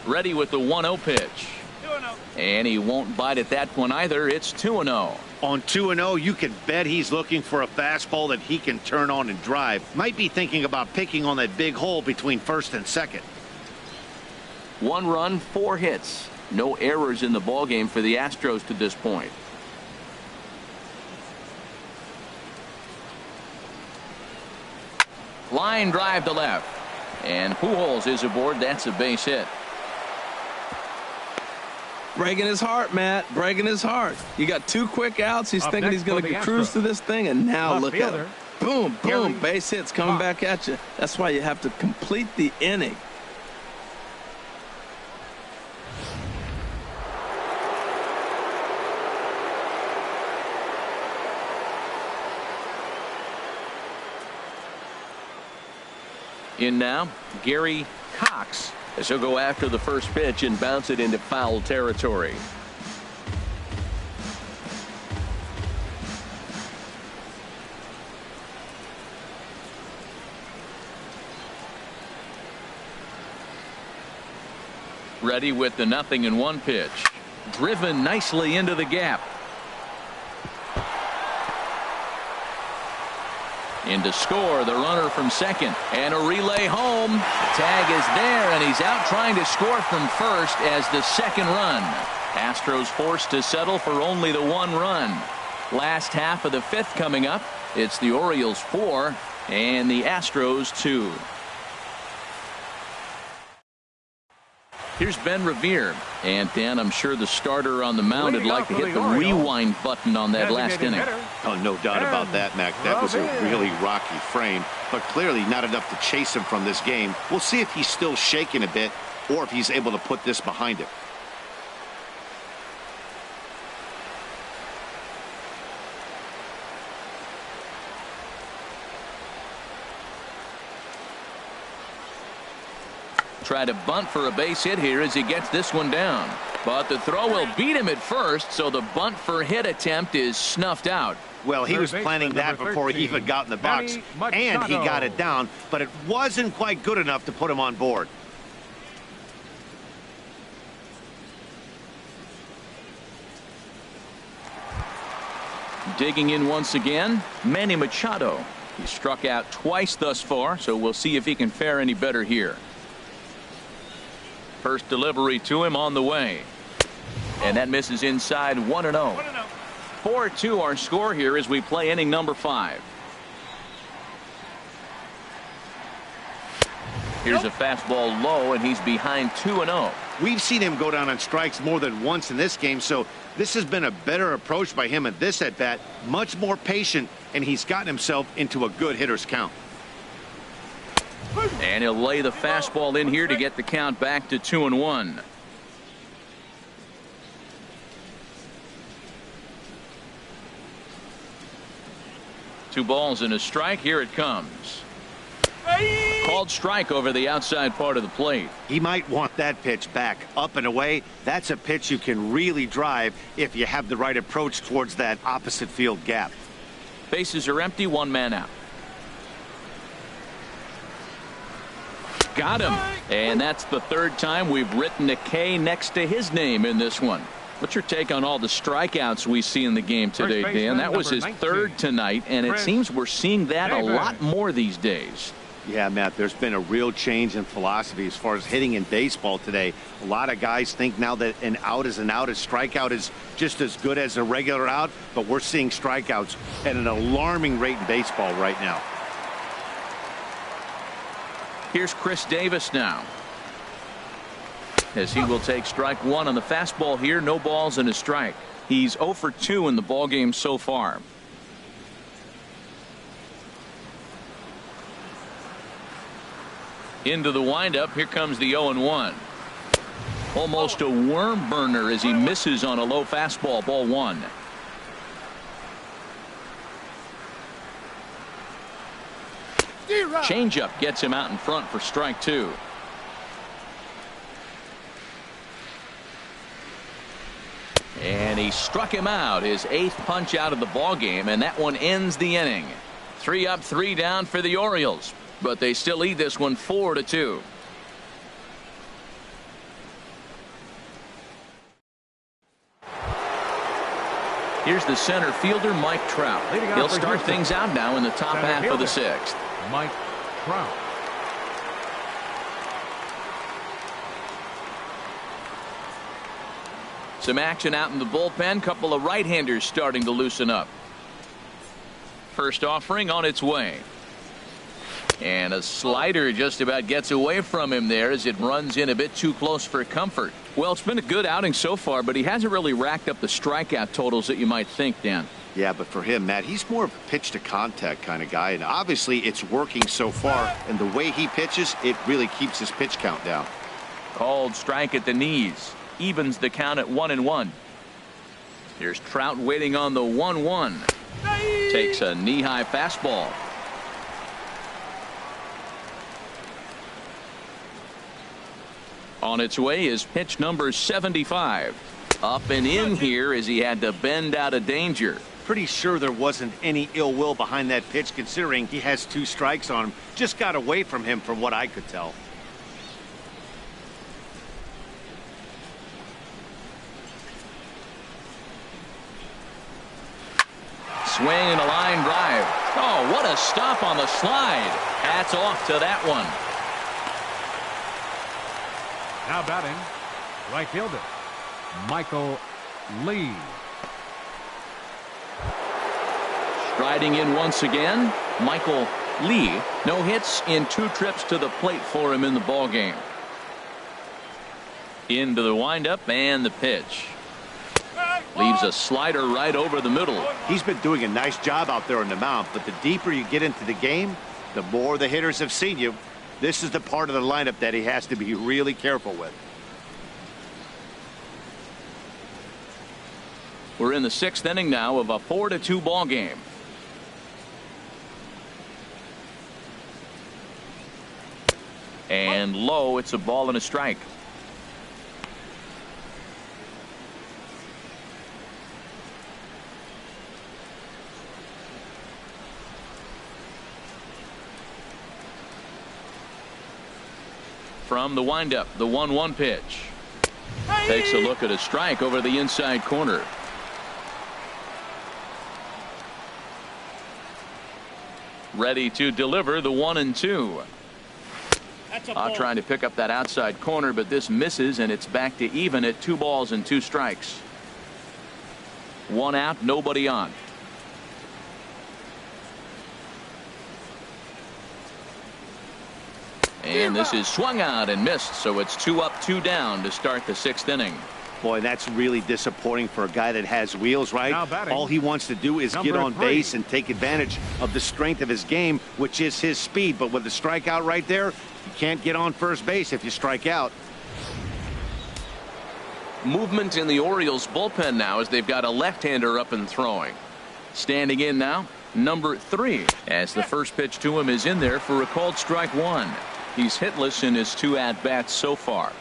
Ready with the 1-0 pitch. And he won't bite at that one either. It's 2-0. On 2-0, you can bet he's looking for a fastball that he can turn on and drive. Might be thinking about picking on that big hole between first and second. 1 run, 4 hits. No errors in the ballgame for the Astros to this point. Line drive to left. And Pujols is aboard. That's a base hit. Breaking his heart, Matt. Breaking his heart. You got 2 quick outs. He's thinking he's going to cruise through this thing, and now look at him. Boom, boom. Base hits coming back at you. That's why you have to complete the inning. In now, Gary Cox, as he'll go after the first pitch and bounce it into foul territory. Ready with the 0-1 pitch. Driven nicely into the gap. In to score, the runner from second, and a relay home. Tag is there, and he's out trying to score from first as the second run. Astros forced to settle for only the 1 run. Last half of the 5th coming up. It's the Orioles 4 and the Astros 2. Here's Ben Revere. And Dan, I'm sure the starter on the mound would like to hit the rewind button on that last inning. Oh, no doubt about that, Mac. That was a really rocky frame, but clearly not enough to chase him from this game. We'll see if he's still shaking a bit or if he's able to put this behind him. Try to bunt for a base hit here as he gets this one down. But the throw will beat him at first, so the bunt for hit attempt is snuffed out. Well, he was planning that before he even got in the box, and he got it down, but it wasn't quite good enough to put him on board. Digging in once again, Manny Machado. He struck out twice thus far, so we'll see if he can fare any better here. First delivery to him on the way. And that misses inside 1-0. 4-2 our score here as we play inning number 5. Here's a fastball low, and he's behind 2-0. We've seen him go down on strikes more than once in this game, so this has been a better approach by him at this at-bat. Much more patient, and he's gotten himself into a good hitter's count. And he'll lay the fastball in here to get the count back to 2-1. Two balls and a strike. Here it comes. Called strike over the outside part of the plate. He might want that pitch back up and away. That's a pitch you can really drive if you have the right approach towards that opposite field gap. Bases are empty, one man out. Got him. And that's the third time we've written a K next to his name in this one. What's your take on all the strikeouts we see in the game today, Dan? That was his third tonight, and it seems we're seeing that a lot more these days. Yeah, Matt, there's been a real change in philosophy as far as hitting in baseball today. A lot of guys think now that an out is an out. A strikeout is just as good as a regular out, but we're seeing strikeouts at an alarming rate in baseball right now. Here's Chris Davis now, as he will take strike one on the fastball here. No balls and a strike. He's 0 for 2 in the ballgame so far. Into the windup. Here comes the 0-1. Almost a worm burner as he misses on a low fastball. Ball 1. Changeup gets him out in front for strike 2. And he struck him out, his 8th punch out of the ball game, and that one ends the inning. 3 up, 3 down for the Orioles, but they still lead this one 4-2. Here's the center fielder, Mike Trout. He'll start things out now in the top half of the 6th. Mike Trout. Some action out in the bullpen. Couple of right-handers starting to loosen up. First offering on its way. And a slider just about gets away from him there as it runs in a bit too close for comfort. Well, it's been a good outing so far, but he hasn't really racked up the strikeout totals that you might think, Dan. Yeah, but for him, Matt, he's more of a pitch to contact kind of guy, and obviously it's working so far, and the way he pitches, it really keeps his pitch count down. Called strike at the knees. Evens the count at 1-1. Here's Trout waiting on the 1-1. Takes a knee-high fastball. On its way is pitch number 75. Up and in here as he had to bend out of danger. Pretty sure there wasn't any ill will behind that pitch considering he has 2 strikes on him. Just got away from him from what I could tell. Swing and a line drive. Oh, what a stop on the slide. Hats off to that one. Now batting, right fielder, Michael Lee. Striding in once again, Michael Lee. No hits in 2 trips to the plate for him in the ball game. Into the windup and the pitch. Leaves a slider right over the middle. He's been doing a nice job out there on the mound, but the deeper you get into the game, the more the hitters have seen you. This is the part of the lineup that he has to be really careful with. We're in the 6th inning now of a 4-2 ball game. And low, it's a ball and a strike. From the windup, the 1-1 pitch. Takes a look at a strike over the inside corner. Ready to deliver the 1-2. Trying to pick up that outside corner, but this misses, and it's back to even at 2 balls and 2 strikes. 1 out, nobody on. And this is swung out and missed, so it's 2 up, 2 down to start the 6th inning. Boy, that's really disappointing for a guy that has wheels, right? All he wants to do is get on 3. base and take advantage of the strength of his game, which is his speed. But with the strikeout right there, you can't get on first base if you strike out. Movement in the Orioles bullpen now as they've got a left-hander up and throwing. Standing in now, number 3, as the first pitch to him is in there for a called strike 1. He's hitless in his 2 at-bats so far.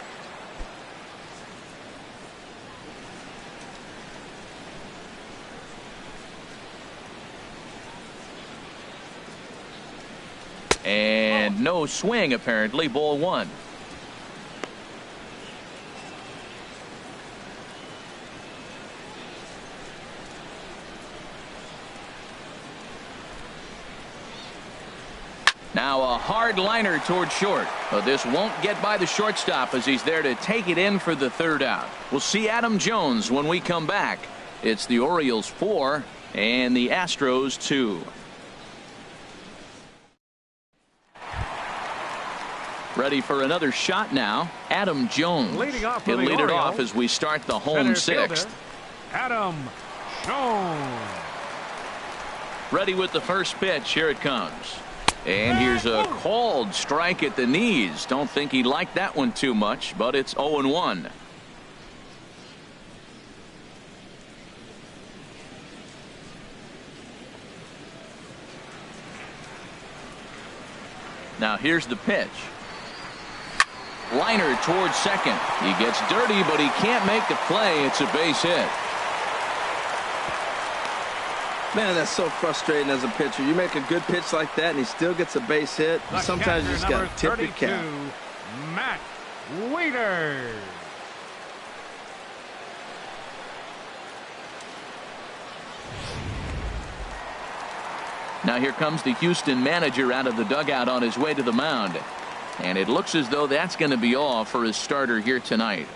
And no swing, apparently. Ball 1. Now a hard liner toward short, but this won't get by the shortstop as he's there to take it in for the 3rd out. We'll see Adam Jones when we come back. It's the Orioles 4 and the Astros 2. Ready for another shot now. Adam Jones. He'll lead it off as we start the home 6th. Adam Jones. Ready with the first pitch. Here it comes. And here's a called strike at the knees. Don't think he liked that one too much, but it's 0-1. Now here's the pitch. Liner towards second. He gets dirty, but he can't make the play. It's a base hit. Man, that's so frustrating as a pitcher. You make a good pitch like that, and he still gets a base hit. Sometimes you just got to tip your cap. Matt Wieters. Now here comes the Houston manager out of the dugout on his way to the mound. And it looks as though that's going to be all for his starter here tonight.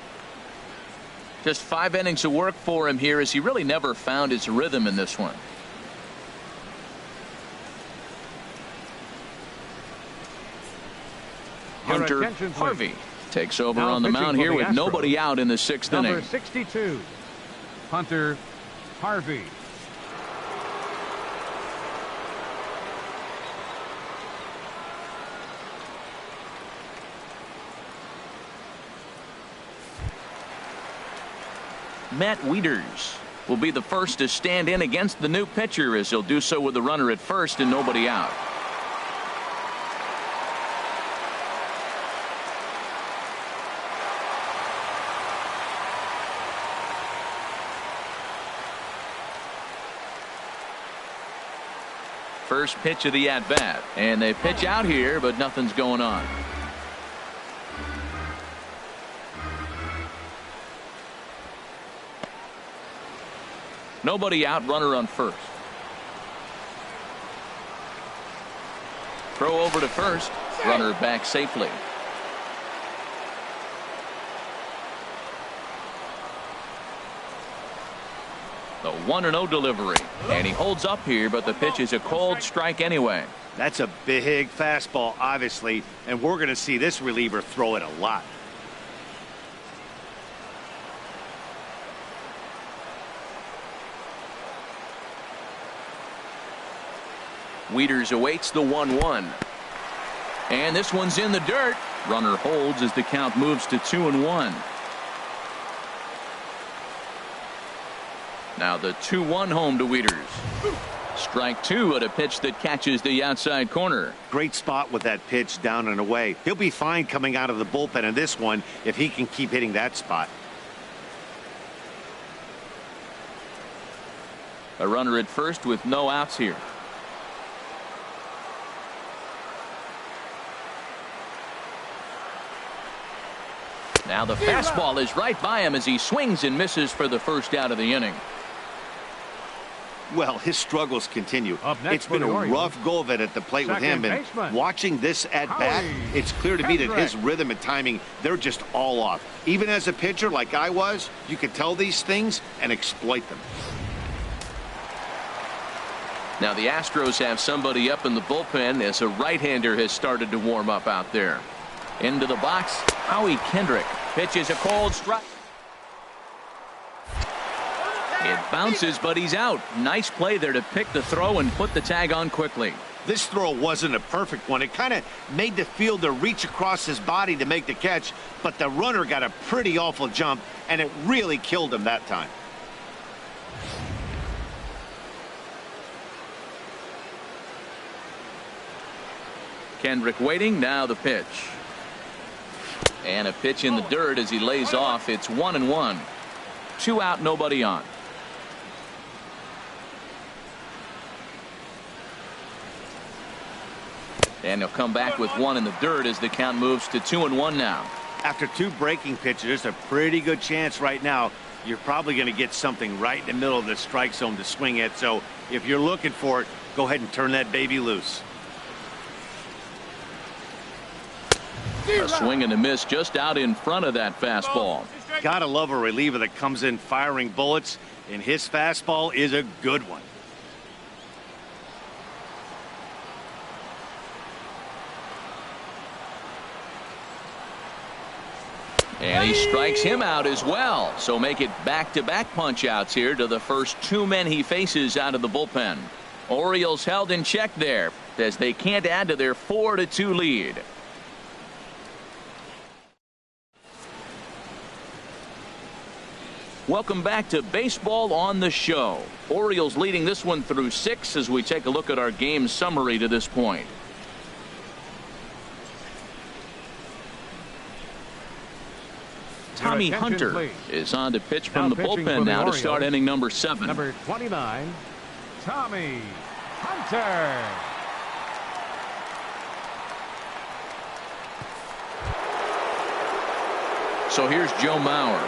Just 5 innings of work for him here as he really never found his rhythm in this one. Hunter Harvey takes over on the mound here with nobody out in the 6th inning. Number 62, Hunter Harvey. Matt Wieters will be the first to stand in against the new pitcher as he'll do so with the runner at first and nobody out. First pitch of the at-bat, and they pitch out here, but nothing's going on. Nobody out, runner on first. Throw over to first, runner back safely. The 1-0 delivery, and he holds up here, but the pitch is a cold strike anyway. That's a big fastball, obviously, and we're going to see this reliever throw it a lot. Wieters awaits the 1-1. And this one's in the dirt. Runner holds as the count moves to 2-1. Now the 2-1 home to Wieters. Strike 2 at a pitch that catches the outside corner. Great spot with that pitch down and away. He'll be fine coming out of the bullpen in this one if he can keep hitting that spot. A runner at first with no outs here. Now the fastball is right by him as he swings and misses for the first out of the inning. Well, his struggles continue. It's been a rough go of it at the plate with him, and watching this at-bat, it's clear to me that his rhythm and timing, they're just all off. Even as a pitcher like I was, you could tell these things and exploit them. Now the Astros have somebody up in the bullpen as a right-hander has started to warm up out there. Into the box, Howie Kendrick pitches a cold strike. It bounces, but he's out. Nice play there to pick the throw and put the tag on quickly. This throw wasn't a perfect one. It kind of made the fielder reach across his body to make the catch, but the runner got a pretty awful jump, and it really killed him that time. Kendrick waiting, now the pitch. And a pitch in the dirt as he lays off. It's 1-1. 2 out, nobody on. And he'll come back with 1 in the dirt as the count moves to 2-1 now. After 2 breaking pitches, there's a pretty good chance right now you're probably going to get something right in the middle of the strike zone to swing at. So if you're looking for it, go ahead and turn that baby loose. A swing and a miss just out in front of that fastball. Gotta love a reliever that comes in firing bullets, and his fastball is a good one. And he strikes him out as well. So make it back-to-back punch-outs here to the first 2 men he faces out of the bullpen. Orioles held in check there as they can't add to their 4-2 lead. Welcome back to Baseball on the Show. Orioles leading this one through 6 as we take a look at our game summary to this point. Tommy Hunter is on to pitch from the bullpen now to start inning number 7. Number 29, Tommy Hunter. So here's Joe Mauer.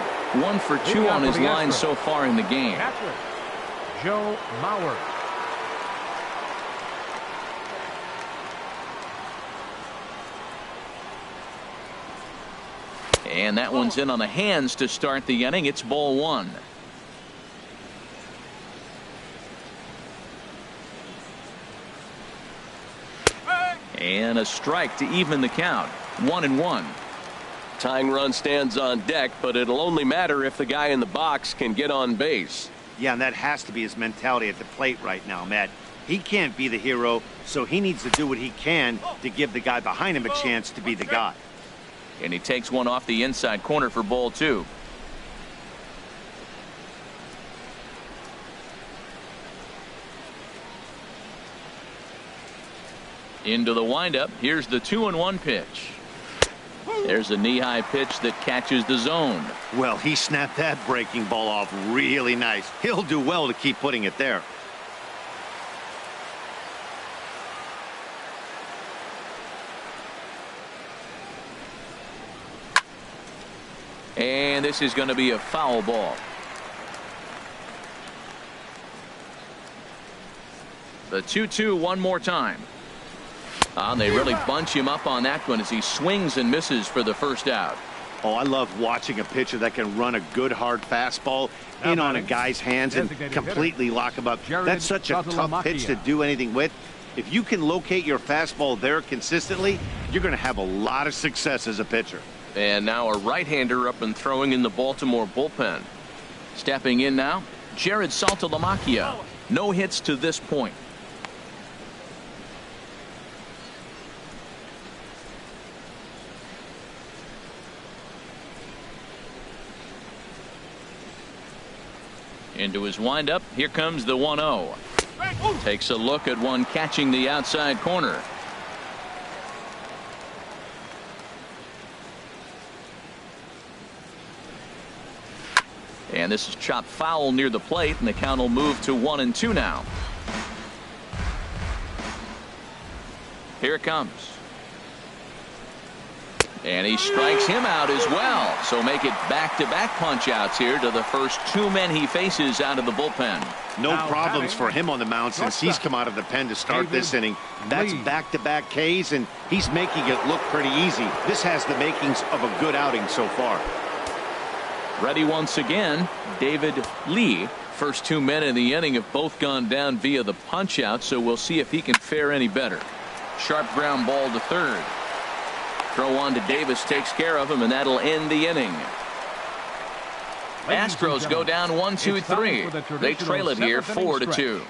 1 for 2 on his line so far in the game. Catcher, Joe Mauer. And that one's in on the hands to start the inning. It's ball 1. And a strike to even the count. 1-1. Tying run stands on deck, but it'll only matter if the guy in the box can get on base. Yeah, and that has to be his mentality at the plate right now, Matt. He can't be the hero, so he needs to do what he can to give the guy behind him a chance to be the guy. And he takes one off the inside corner for ball 2. Into the windup. Here's the 2-1 pitch. There's a knee-high pitch that catches the zone. Well, he snapped that breaking ball off really nice. He'll do well to keep putting it there. And this is going to be a foul ball. The 2-2 one more time. And they really bunch him up on that one as he swings and misses for the first out. Oh, I love watching a pitcher that can run a good hard fastball in on a guy's hands and completely lock him up. That's such a tough pitch to do anything with. If you can locate your fastball there consistently, you're going to have a lot of success as a pitcher. And now a right-hander up and throwing in the Baltimore bullpen. Stepping in now, Jared Saltalamacchia. No hits to this point. Into his windup. Here comes the 1-0. Takes a look at one catching the outside corner. And this is chopped foul near the plate, and the count will move to 1-2 now. Here it comes. And he strikes him out as well. So make it back-to-back punch-outs here to the first two men he faces out of the bullpen. No problems for him on the mound since he's come out of the pen to start this inning. That's back-to-back Ks, and he's making it look pretty easy. This has the makings of a good outing so far. Ready once again, David Lee. First two men in the inning have both gone down via the punch-out, so we'll see if he can fare any better. Sharp ground ball to third. Throw on to Davis takes care of him, and that'll end the inning. Astros go down 1-2-3. They trail it here 4-2.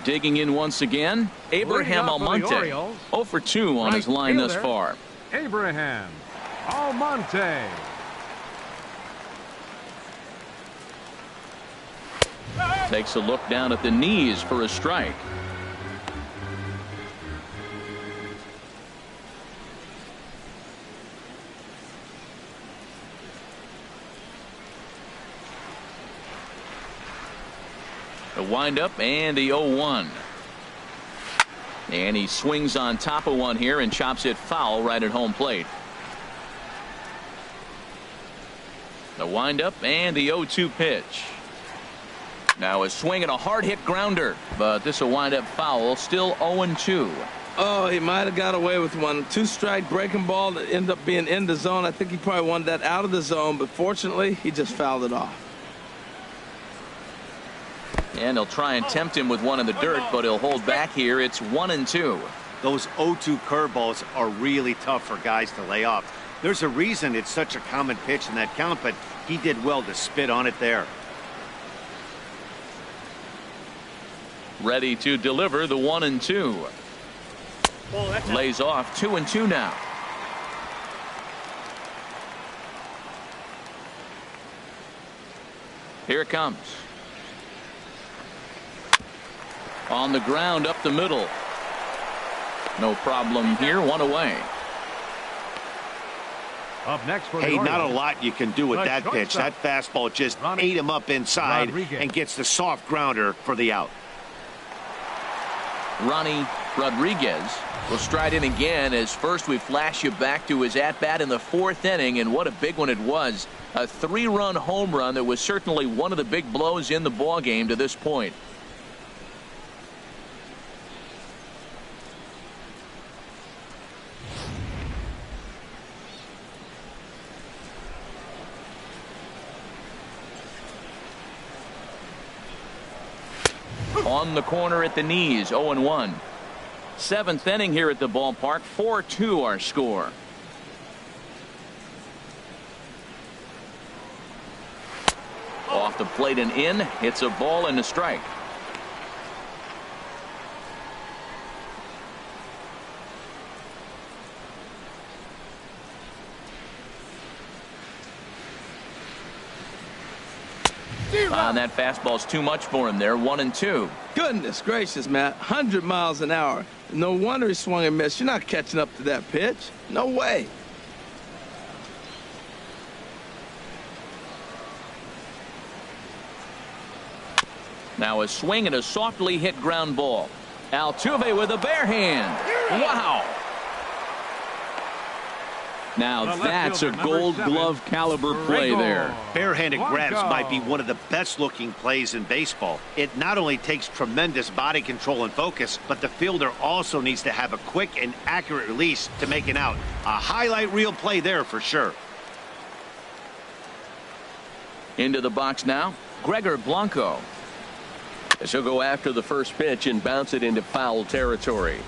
Digging in once again, Abraham Almonte. 0 for 2 on his line thus far. Abraham Almonte. Takes a look down at the knees for a strike. The windup and the 0-1. And he swings on top of one here and chops it foul right at home plate. The windup and the 0-2 pitch. Now a swing and a hard hit grounder, but this will wind up foul. Still 0-2. Oh, he might have got away with one. 2-strike breaking ball that ended up being in the zone. I think he probably wanted that out of the zone, but fortunately he just fouled it off. And they'll try and tempt him with one in the dirt, but he'll hold back here. It's 1-2. Those 0-2 curveballs are really tough for guys to lay off. There's a reason it's such a common pitch in that count, but he did well to spit on it there. Ready to deliver the 1-2. Lays off 2-2 now. Here it comes. On the ground up the middle. No problem here. One away. Up next for the Hey, not a Orioles, lot you can do with that pitch. That fastball just ate him up inside and gets the soft grounder for the out. Ronnie Rodriguez will stride in again, as first we flash you back to his at-bat in the fourth inning, and what a big one it was. A 3-run home run that was certainly one of the big blows in the ballgame to this point. On the corner at the knees, 0-1. Seventh inning here at the ballpark, 4-2 our score. Off the plate and in, hits a ball and a strike. That fastball's too much for him there. 1-2. Goodness gracious, Matt. 100 miles an hour. No wonder he swung and missed. You're not catching up to that pitch. No way. Now a swing and a softly hit ground ball. Altuve with a bare hand. Wow. Now that's a Gold Glove caliber play there. Barehanded grabs might be one of the best looking plays in baseball. It not only takes tremendous body control and focus, but the fielder also needs to have a quick and accurate release to make an out. A highlight reel play there for sure. Into the box now, Gregor Blanco. She'll go after the first pitch and bounce it into foul territory.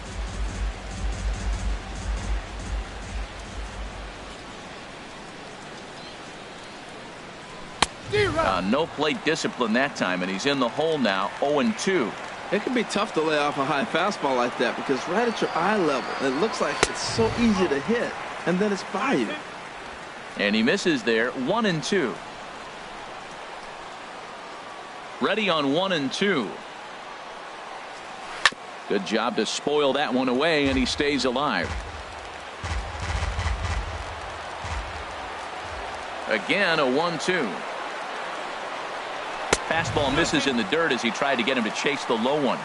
No plate discipline that time, and he's in the hole now. 0-2. It can be tough to lay off a high fastball like that, because right at your eye level, it looks like it's so easy to hit, and then it's by you. And he misses there. 1-2. Ready on 1-2. Good job to spoil that one away, and he stays alive. Again, a 1-2. fastball misses in the dirt as he tried to get him to chase the low one.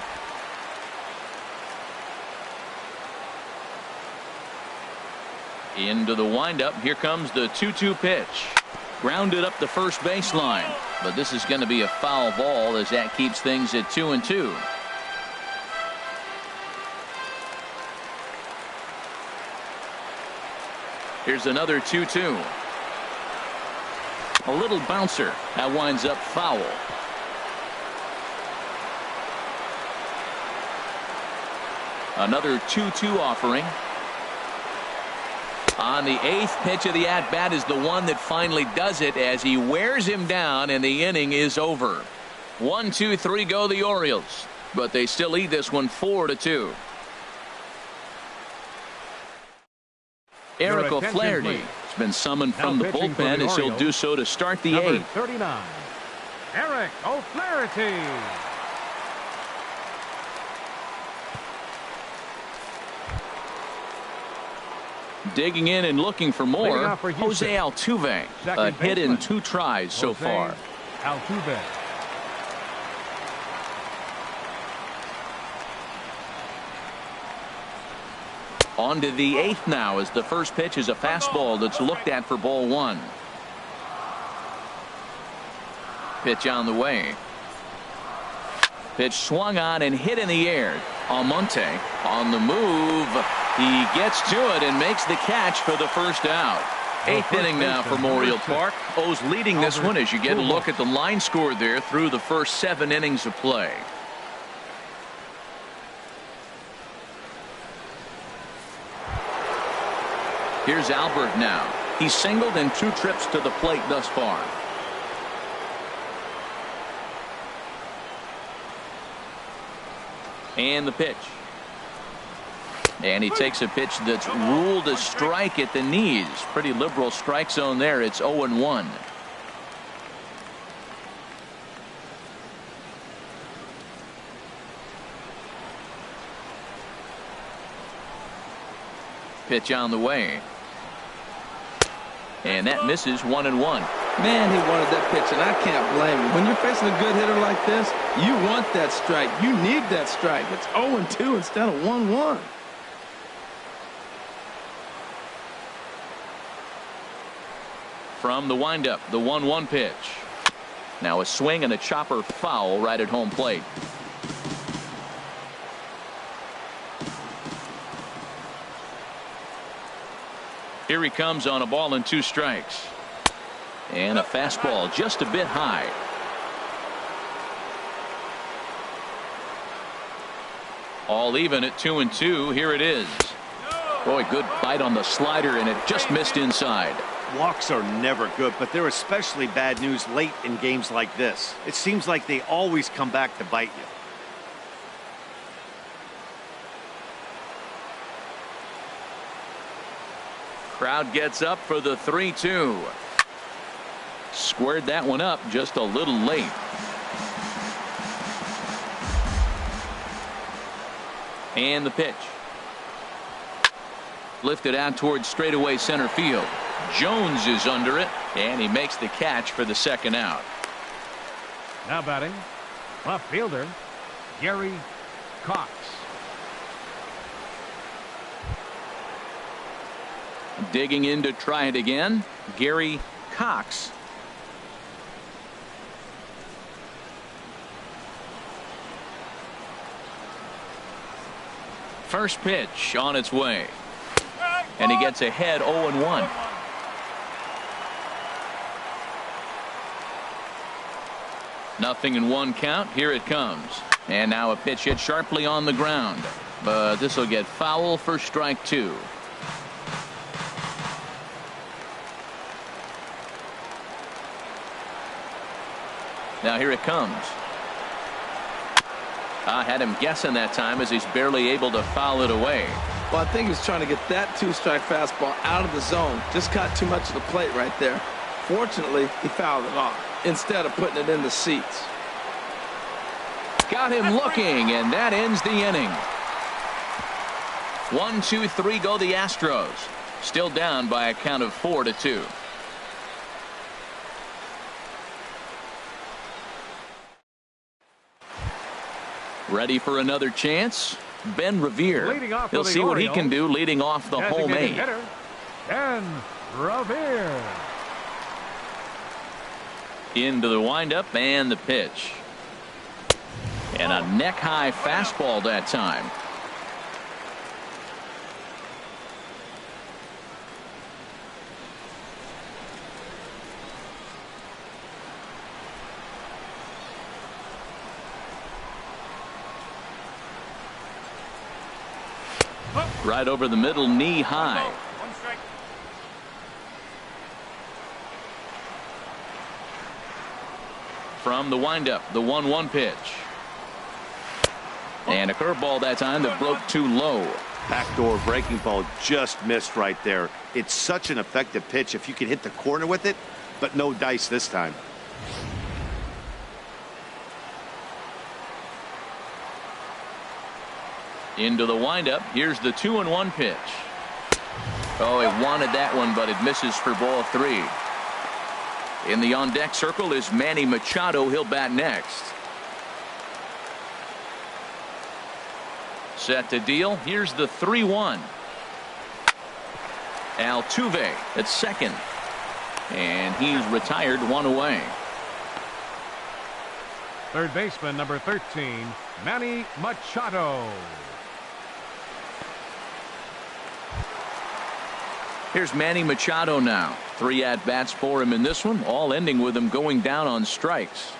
Into the windup. Here comes the 2-2 pitch. Grounded up the first baseline. But this is going to be a foul ball as that keeps things at 2-2. Here's another 2-2. A little bouncer. That winds up foul. Another 2-2 offering. On the 8th pitch of the at-bat is the one that finally does it as he wears him down, and the inning is over. 1-2-3 go the Orioles, but they still lead this one 4-2. Eric O'Flaherty has been summoned from the bullpen as he'll do so to start the 8th. 39, Eric O'Flaherty. Digging in and looking for more, Jose Altuve. A hit in 2 tries so far. Altuve. On to the 8th now as the first pitch is a fastball that's looked at for ball 1. Pitch on the way. Pitch swung on and hit in the air. Almonte on the move. He gets to it and makes the catch for the first out. 8th inning now for Memorial Park. O's leading this one as you get a look at the line score there through the first 7 innings of play. Here's Albert now. He's singled in 2 trips to the plate thus far. And the pitch. And he takes a pitch that's ruled a strike at the knees. Pretty liberal strike zone there. It's 0-1. Pitch on the way. And that misses 1-1. Man, he wanted that pitch, and I can't blame him. When you're facing a good hitter like this, you want that strike. You need that strike. It's 0-2 instead of 1-1. From the windup, the 1-1 pitch. Now a swing and a chopper foul right at home plate. Here he comes on a ball and 2 strikes. And a fastball just a bit high. All even at 2-2. Here it is. Boy, good bite on the slider, and it just missed inside. Walks are never good, but they're especially bad news late in games like this. It seems like they always come back to bite you. Crowd gets up for the 3-2. Squared that one up just a little late. And the pitch. Lifted out towards straightaway center field. Jones is under it, and he makes the catch for the second out. Now batting, left fielder, Gary Cox. Digging in to try it again, Gary Cox. First pitch on its way. And he gets ahead 0-1. Nothing in 1 count. Here it comes. And now a pitch hit sharply on the ground. But this will get foul for strike 2. Now here it comes. I had him guessing that time as he's barely able to foul it away. Well, I think he's trying to get that 2-strike fastball out of the zone. Just caught too much of the plate right there. Fortunately, he fouled it off instead of putting it in the seats. Got him looking, and that ends the inning. 1-2-3 go the Astros. Still down by a count of 4-2. Ready for another chance? Ben Revere. He'll see what he can do leading off the home eight. Ben Revere. Into the windup and the pitch. And a neck-high fastball that time. Right over the middle, knee high. From the windup, the 1-1 pitch. And a curveball that time that broke too low. Backdoor breaking ball just missed right there. It's such an effective pitch if you can hit the corner with it, but no dice this time. Into the windup. Here's the 2-1 pitch. Oh, he wanted that one, but it misses for ball 3. In the on-deck circle is Manny Machado. He'll bat next. Set to deal. Here's the 3-1. Altuve at second. And he's retired, 1 away. Third baseman, number 13, Manny Machado. Here's Manny Machado now. 3 at-bats for him in this one, all ending with him going down on strikes.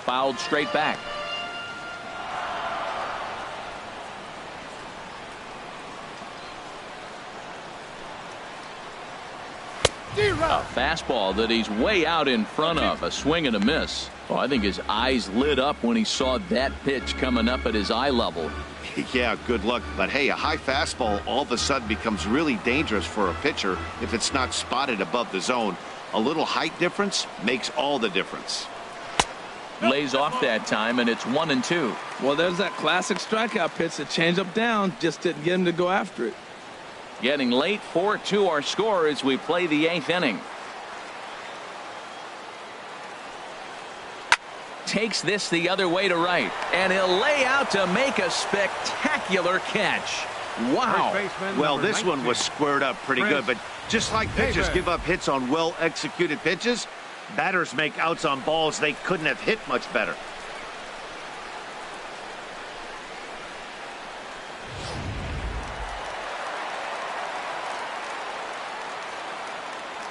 Fouled straight back. A fastball that he's way out in front of. A swing and a miss. Oh, I think his eyes lit up when he saw that pitch coming up at his eye level. Yeah, good luck. But hey, a high fastball all of a sudden becomes really dangerous for a pitcher if it's not spotted above the zone. A little height difference makes all the difference. Lays off that time, and it's 1-2. Well, there's that classic strikeout pitch. The changeup down just didn't get him to go after it. Getting late, 4-2 our score as we play the 8th inning. Takes this the other way to right, and he'll lay out to make a spectacular catch. Wow. Well, this one was squared up pretty good, but just like pitchers give up hits on well-executed pitches, batters make outs on balls they couldn't have hit much better.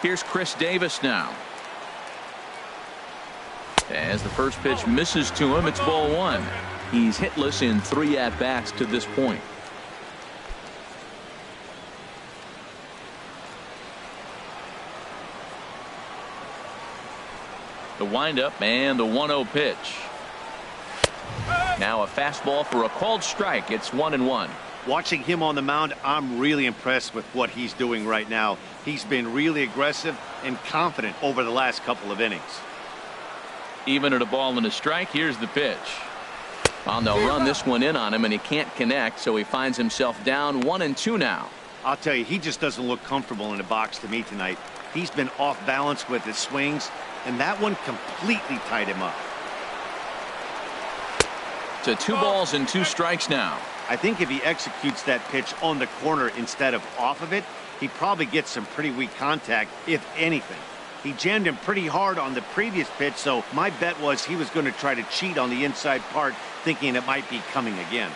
Here's Chris Davis now. As the first pitch misses to him, it's ball 1. He's hitless in 3 at-bats to this point. The windup and the 1-0 pitch. Now a fastball for a called strike. It's 1-1. Watching him on the mound, I'm really impressed with what he's doing right now. He's been really aggressive and confident over the last couple of innings. Even at a ball and a strike, here's the pitch. Well, they'll run this one in on him, and he can't connect, so he finds himself down 1-2 now. I'll tell you, he just doesn't look comfortable in the box to me tonight. He's been off balance with his swings, and that one completely tied him up. To 2 balls and 2 strikes now. I think if he executes that pitch on the corner instead of off of it, he probably gets some pretty weak contact, if anything. He jammed him pretty hard on the previous pitch, so my bet was he was going to try to cheat on the inside part, thinking it might be coming again.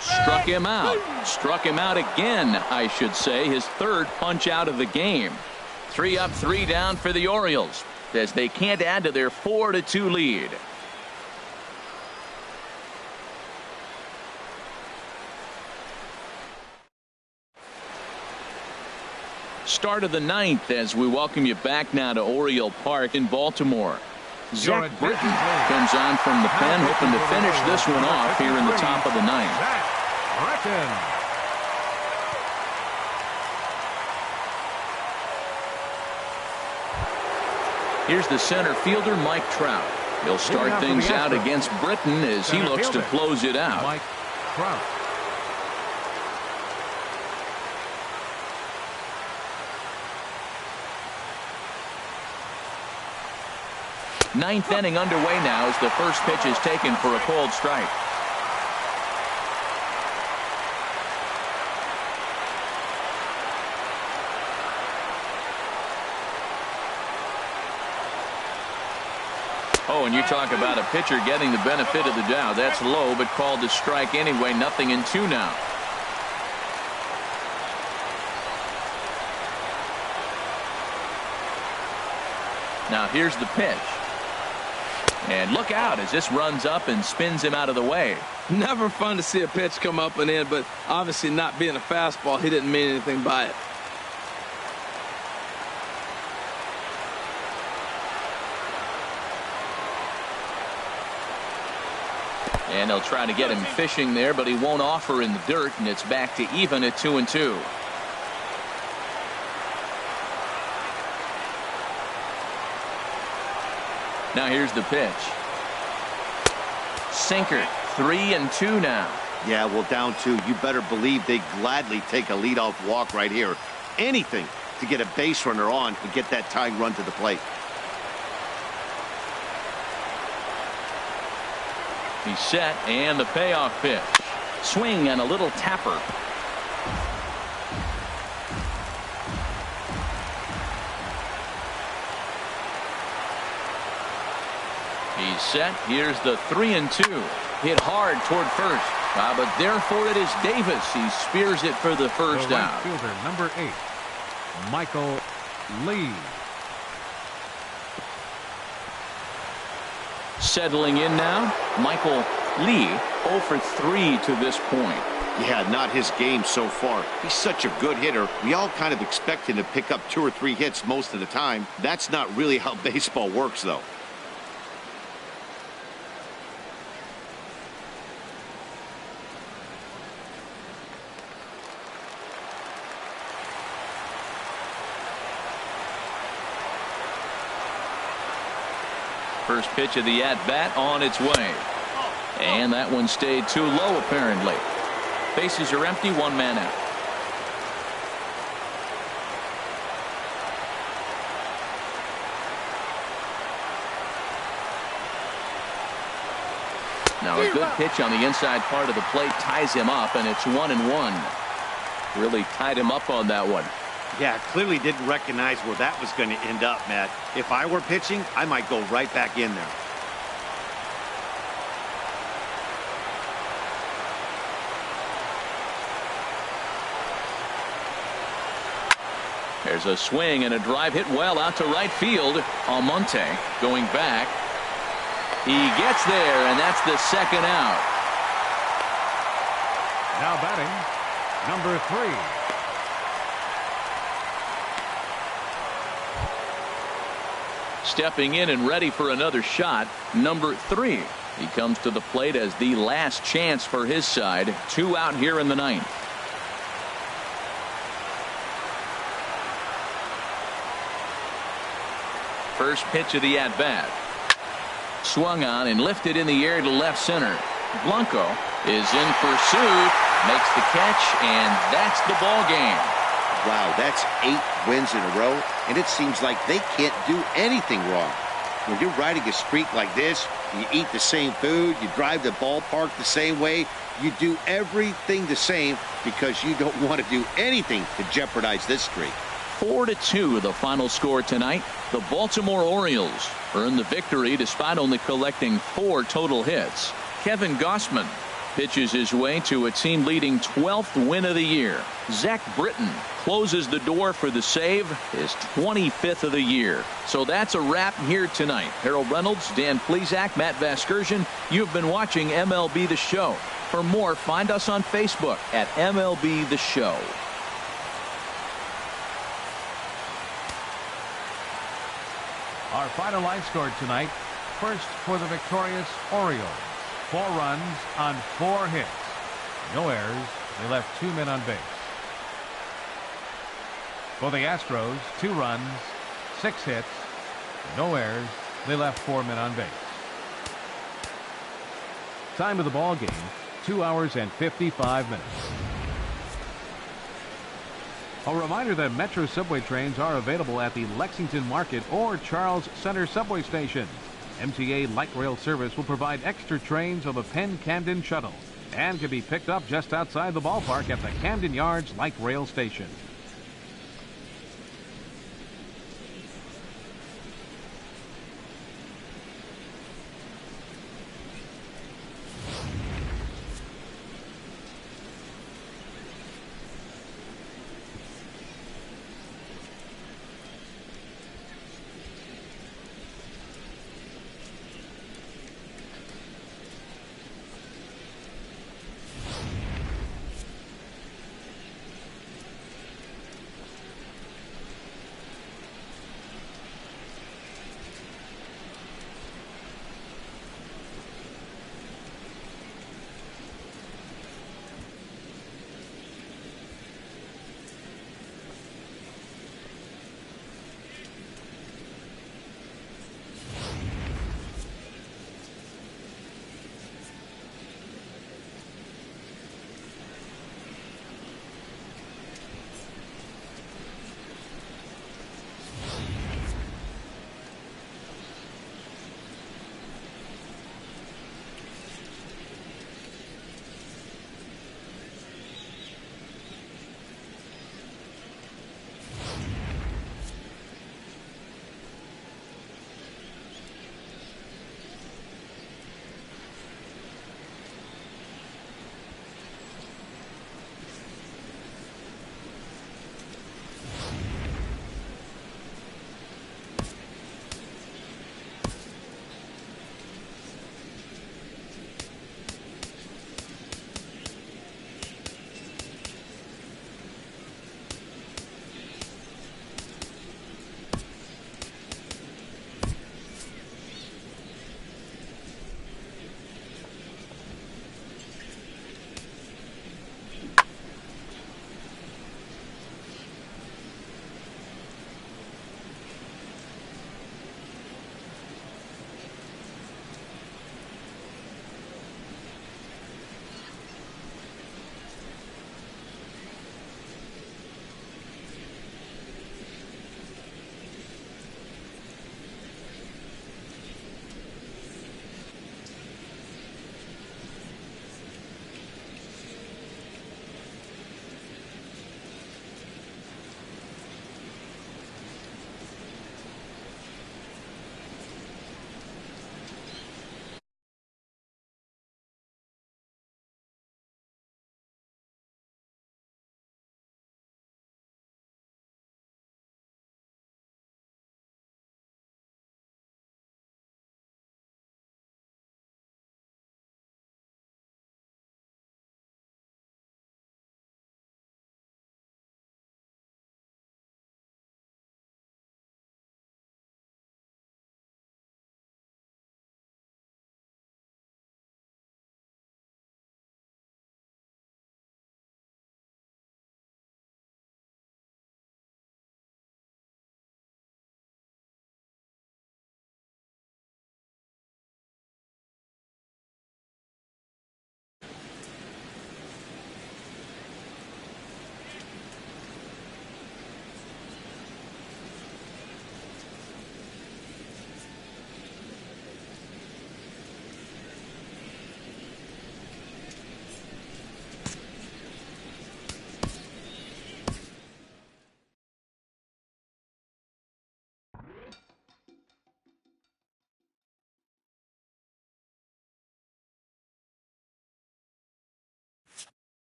Struck him out. Struck him out again, I should say. His 3rd punch out of the game. 3 up, 3 down for the Orioles, as they can't add to their 4-2 lead. Start of the 9th as we welcome you back now to Oriole Park in Baltimore. Zach Britton comes on from the pen, hoping to finish this one off here in the top of the 9th. Here's the center fielder, Mike Trout. He'll start things out against Britton as he looks to close it out. Mike Trout. Ninth inning underway now as the first pitch is taken for a cold strike. Oh, and you talk about a pitcher getting the benefit of the doubt. That's low, but called to strike anyway. 0-2 now. Now here's the pitch. And look out as this runs up and spins him out of the way. Never fun to see a pitch come up and in, but obviously not being a fastball, he didn't mean anything by it. And they'll try to get him fishing there, but he won't offer in the dirt, and it's back to even at 2-2. Now here's the pitch. Sinker. 3-2 now. Yeah, well, down 2. You better believe they gladly take a leadoff walk right here. Anything to get a base runner on and get that tying run to the plate. He's set, and the payoff pitch. Swing and a little tapper. He's set. Here's the 3-2. Hit hard toward first. But there for it is Davis. He spears it for the first the right out. fielder, number 8, Michael Lee. Settling in now, Michael Lee 0 for 3 to this point. Yeah, not his game so far. He's such a good hitter. We all kind of expect him to pick up 2 or 3 hits most of the time. That's not really how baseball works, though. First pitch of the at-bat on its way. And that one stayed too low, apparently. Bases are empty, 1 man out. Now a good pitch on the inside part of the plate ties him up, and it's 1-1. Really tied him up on that one. Yeah, clearly didn't recognize where that was going to end up, Matt. If I were pitching, I might go right back in there. There's a swing and a drive hit well out to right field. Almonte going back. He gets there, and that's the second out. Now batting, number 3. Stepping in and ready for another shot, number 3. He comes to the plate as the last chance for his side. 2 out here in the 9th. First pitch of the at-bat. Swung on and lifted in the air to left center. Blanco is in pursuit, makes the catch, and that's the ball game. Wow, that's 8 wins in a row, and it seems like they can't do anything wrong. When you're riding a streak like this, you eat the same food, you drive the ballpark the same way, you do everything the same because you don't want to do anything to jeopardize this streak. 4-2 the final score tonight. The Baltimore Orioles earn the victory despite only collecting 4 total hits. Kevin Gausman pitches his way to a team-leading 12th win of the year. Zach Britton closes the door for the save, his 25th of the year. So that's a wrap here tonight. Harold Reynolds, Dan Plesac, Matt Vasgersian. You've been watching MLB The Show. For more, find us on Facebook at MLB The Show. Our final line scored tonight. First for the victorious Orioles. 4 runs on 4 hits. No errors. They left 2 men on base. For the Astros, 2 runs, 6 hits, no errors. They left 4 men on base. Time of the ball game, 2 hours and 55 minutes. A reminder that Metro subway trains are available at the Lexington Market or Charles Center subway stations. MTA Light Rail Service will provide extra trains on the Penn Camden Shuttle and can be picked up just outside the ballpark at the Camden Yards Light Rail Station.